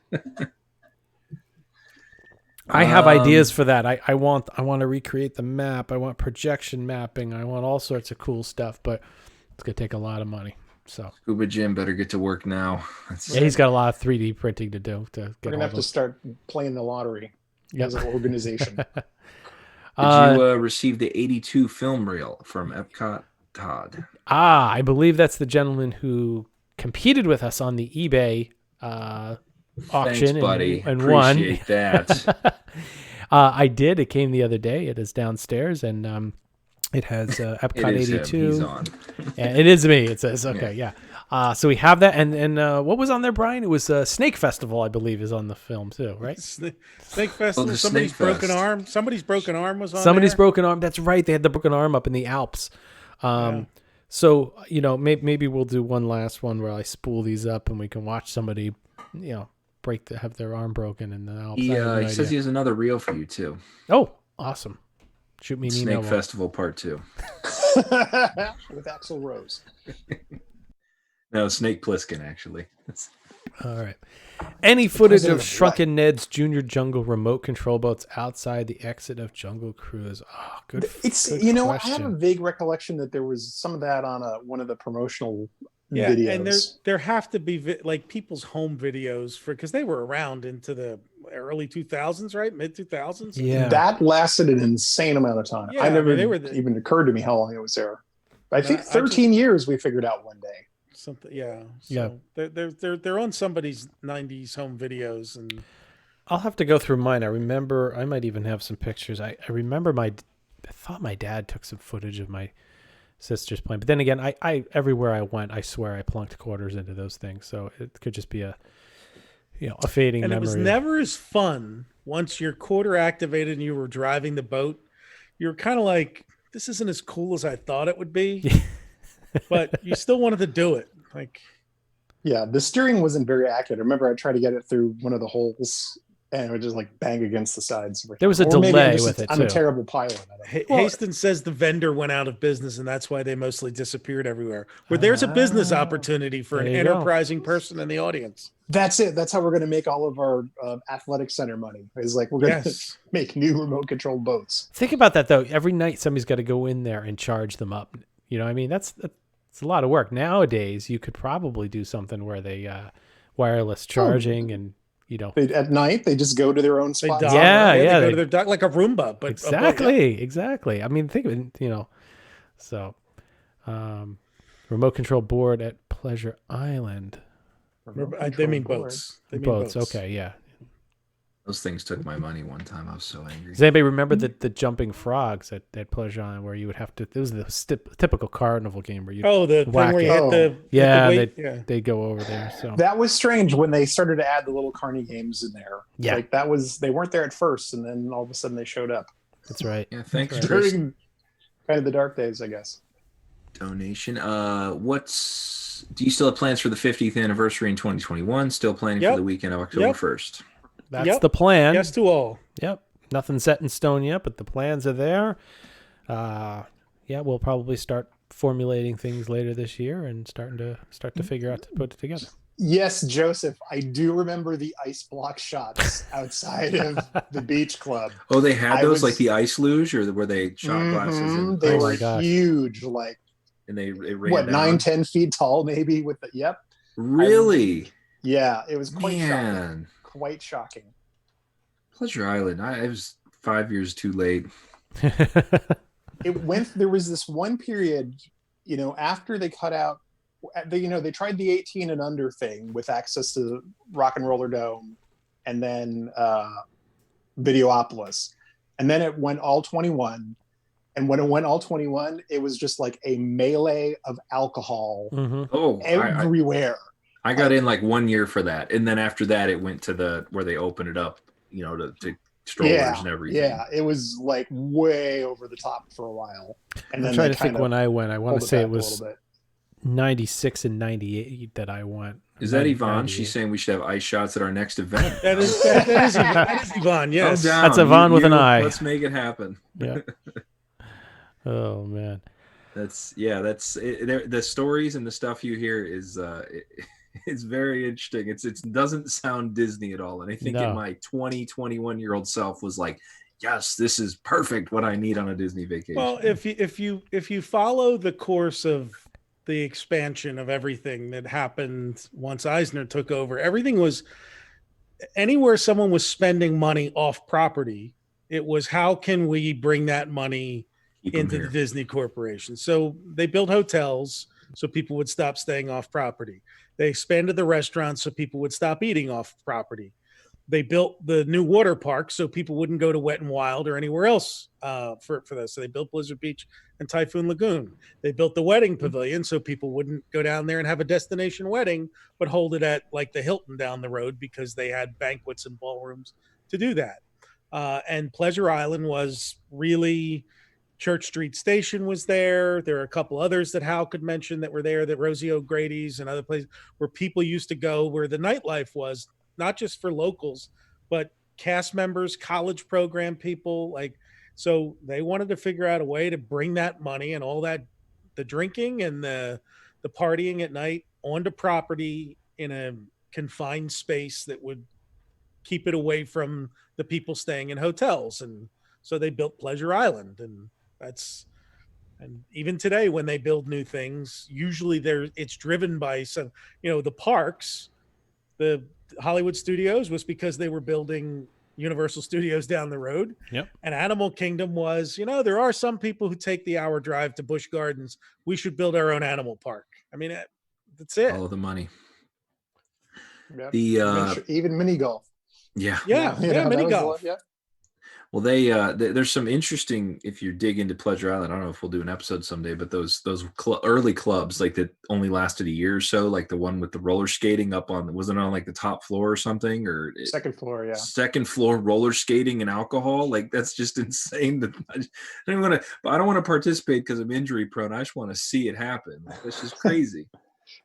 I have ideas for that. I want to recreate the map. I want projection mapping. I want all sorts of cool stuff, but it's going to take a lot of money. So Scuba Jim better get to work now. Yeah, he's got a lot of 3D printing to do. We're going to have to start playing the lottery as an organization. Did you receive the 82 film reel from Epcot Todd? I believe that's the gentleman who competed with us on the eBay auction. Thanks, buddy. and Appreciate won. that. I did. It came the other day. It is downstairs, and it has Epcot It is him. 82. He's on. And it is me. It says okay, yeah. So we have that, and what was on there, Brian? It was Snake Festival, I believe, is on the film too, right? Snake Festival. the Somebody's Snake broken Fest. arm. Somebody's broken arm was on Somebody's there. broken arm. That's right. They had the broken arm up in the Alps. So maybe we'll do one last one where I spool these up and we can watch somebody, have their arm broken in the Alps. He, I have no he says he idea. has another reel for you too. Oh, awesome! Shoot me an Snake email. Festival Part 2. With Axl Rose. No, Snake Plissken, actually. All right. Any footage President of of Shrunken Ned's Junior Jungle remote control boats outside the exit of Jungle Cruise? Oh, good. It's good I have a question. vague recollection that there was some of that on one of the promotional Yeah, videos. and there have to be like people's home videos because they were around into the early 2000s, right? Mid 2000s. Yeah. That lasted an insane amount of time. Yeah, I never they were even occurred to me how long it was there. I think I just- 13 years we figured out one day. Something, yeah. Yeah. So they're on somebody's 90s home videos, and I'll have to go through mine. I remember, I might even have some pictures. I remember I thought my dad took some footage of my sisters playing. But then again, I everywhere I went, I swear I plunked quarters into those things. So it could just be a fading and memory. it was never as fun once your quarter activated and you were driving the boat. You were kind of like, this isn't as cool as I thought it would be, but you still wanted to do it. Like, Yeah, the steering wasn't very accurate. I remember I tried to get it through one of the holes and it would just like bang against the sides. There was a Or maybe delay with it, I'm too. a terrible pilot. I don't know. Haston says the vendor went out of business and that's why they mostly disappeared everywhere. Where there's a business opportunity for an There you go. enterprising person in the audience. That's it. That's how we're going to make all of our athletic center money. Is like we're going to Yes. make new remote control boats. Think about that, though. Every night somebody's got to go in there and charge them up. You know what I mean? That's a lot of work. Nowadays, you could probably do something where they wireless charging and, At night, they just go to their own They spot. dock, Yeah, right? yeah, They go they- to their dock like a Roomba, but Exactly. I mean, think of it, so remote control board at Pleasure Island. They mean boats. They mean boats. Okay, yeah. Those things took my money one time. I was so angry. Does anybody remember the jumping frogs at Pleasure Island where you would have to? It was the typical carnival game where you The thing where you hit the yeah, weight? they go over there. So That was strange when they started to add the little carny games in there. Yeah. Like they weren't there at first, and then all of a sudden they showed up. That's right. Yeah, thanks, That's Chris. During kind of the dark days, I guess. Donation. Do you still have plans for the 50th anniversary in 2021? Still planning for Yep. the weekend of October Yep. 1st. That's the plan. Yes to all. Yep. Nothing set in stone yet, but the plans are there. We'll probably start formulating things later this year and start to figure out to put it together. Yes, Joseph, I do remember the ice block shots outside of the beach club. Oh, they had I those was- like the ice luge, or where they shot glasses and They Oh my were gosh. huge, like and it ran what, down. 9-10 feet tall, maybe. With the Really? yeah, it was quite shocking. Man, Quite shocking. Pleasure Island. I was 5 years too late. There was this one period, after they cut out, they tried the 18 and under thing with access to Rock and Roller Dome, and then Videopolis, and then it went all 21. And when it went all 21, it was just like a melee of alcohol Oh, everywhere. I got in like 1 year for that, and then after that, it went to where they open it up, to strollers and everything. Yeah, it was like way over the top for a while. And I'm then trying they to think kind of when I went. I want pulled to say back it a was little bit. 96 and 98 that I went. Is that 90, Yvonne? 98. She's saying we should have ice shots at our next event. That is Yvonne. Yes, Calm down. That's Yvonne with an I. Let's make it happen. Yeah. Oh man. That's it. The stories and the stuff you hear is it's very interesting. It doesn't sound Disney at all, and I think in my 21-year-old self was like, yes, this is perfect. What I need on a Disney vacation. Well, if you follow the course of the expansion of everything that happened once Eisner took over, everything was anywhere someone was spending money off property. It was how can we bring that money Keep 'em into here. the Disney Corporation? So they built hotels so people would stop staying off property. They expanded the restaurants so people would stop eating off property. They built the new water park so people wouldn't go to Wet and Wild or anywhere else for this. So they built Blizzard Beach and Typhoon Lagoon. They built the wedding pavilion so people wouldn't go down there and have a destination wedding, but hold it at like the Hilton down the road because they had banquets and ballrooms to do that. And Pleasure Island was really... Church Street Station was there. There are a couple others that Hal could mention that were there, that Rosie O'Grady's and other places where people used to go, where the nightlife was not just for locals, but cast members, college program people. Like, so they wanted to figure out a way to bring that money and all that, the drinking and the partying at night onto property in a confined space that would keep it away from the people staying in hotels. And so they built Pleasure Island, and even today when they build new things, usually it's driven by some, the parks. The Hollywood Studios was because they were building Universal Studios down the road. Yep. And Animal Kingdom was, there are some people who take the hour drive to Busch Gardens. We should build our own animal park. I mean, that's it. All of the money. Yep. The even mini golf. Yeah. Mini golf. Yeah. Well, there's some interesting, if you dig into Pleasure Island, I don't know if we'll do an episode someday, but those early clubs, like that only lasted a year or so, like the one with the roller skating up on, wasn't it on like the top floor or something, or second floor? Yeah. Second floor roller skating and alcohol. Like that's just insane. I don't want to participate because I'm injury prone. I just want to see it happen. Like, that's just crazy.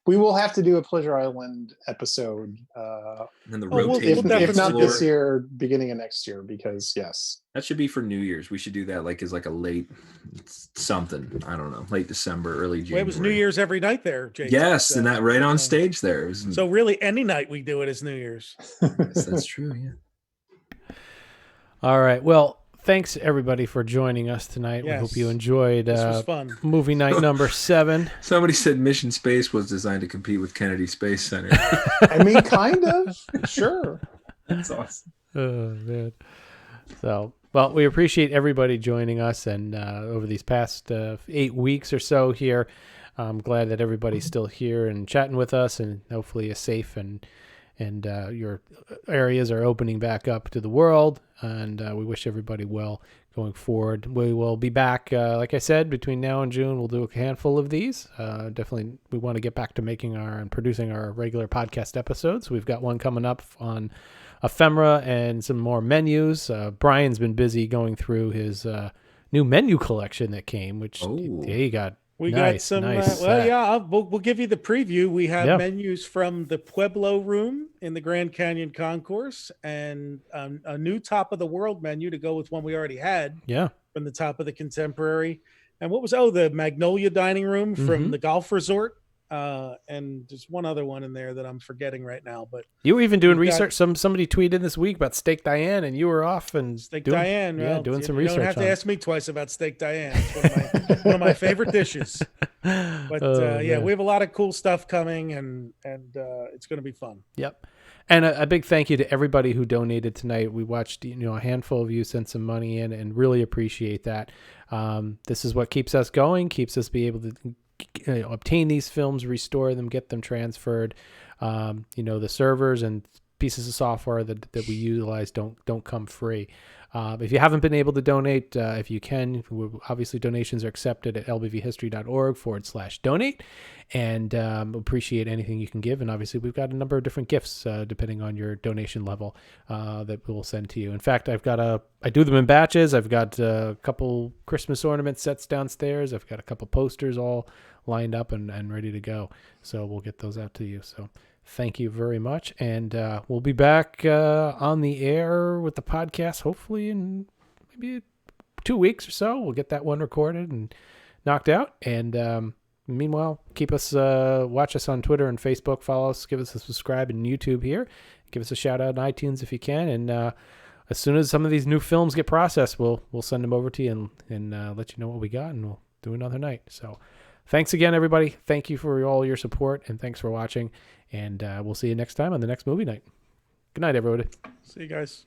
We will have to do a Pleasure Island episode. And the rotation, if not this year, beginning of next year, because yes, that should be for New Year's. We should do that like as like a late something. I don't know, late December, early January. Well, it was New Year's every night there, Jason. Yes, and that right on stage there. So really, any night we do it is New Year's. Yes, that's true. Yeah. All right. Well, thanks everybody for joining us tonight. Yes. We hope you enjoyed This was fun. Movie night number 7. Somebody said Mission Space was designed to compete with Kennedy Space Center. I mean, kind of. Sure. That's awesome. Oh, man. So, well, we appreciate everybody joining us, and over these past 8 weeks or so here, I'm glad that everybody's still here and chatting with us, and hopefully is safe and your areas are opening back up to the world, and we wish everybody well going forward. We will be back, like I said, between now and June. We'll do a handful of these. Definitely, we want to get back to making and producing our regular podcast episodes. We've got one coming up on ephemera and some more menus. Brian's been busy going through his new menu collection that came, which he got. We got some, we'll give you the preview. We have menus from the Pueblo Room in the Grand Canyon Concourse, and a new Top of the World menu to go with one we already had. Yeah. From the Top of the Contemporary. And what was, the Magnolia Dining Room from the Golf Resort. And there's one other one in there that I'm forgetting right now, but you were even doing research. Somebody tweeted this week about Steak Diane, and you were off and Diane. Yeah, doing some research. You don't have to ask me twice about Steak Diane. It's one of my favorite dishes. But we have a lot of cool stuff coming, and it's going to be fun. Yep. And a big thank you to everybody who donated tonight. We watched, a handful of you send some money in, and really appreciate that. This is what keeps us going, keeps us be able to obtain these films, restore them, get them transferred. The servers and pieces of software that we utilize don't come free. If you haven't been able to donate, if you can, obviously donations are accepted at lbvhistory.org/donate, and appreciate anything you can give. And obviously we've got a number of different gifts depending on your donation level that we'll send to you. In fact, I do them in batches. I've got a couple Christmas ornament sets downstairs. I've got a couple posters all lined up and ready to go. So we'll get those out to you. So thank you very much. And we'll be back on the air with the podcast, hopefully in maybe 2 weeks or so. We'll get that one recorded and knocked out. And meanwhile, keep us, watch us on Twitter and Facebook, follow us, give us a subscribe in YouTube here. Give us a shout out on iTunes if you can. And as soon as some of these new films get processed, we'll send them over to you and let you know what we got, and we'll do another night. So thanks again, everybody. Thank you for all your support, and thanks for watching. And we'll see you next time on the next movie night. Good night, everybody. See you guys.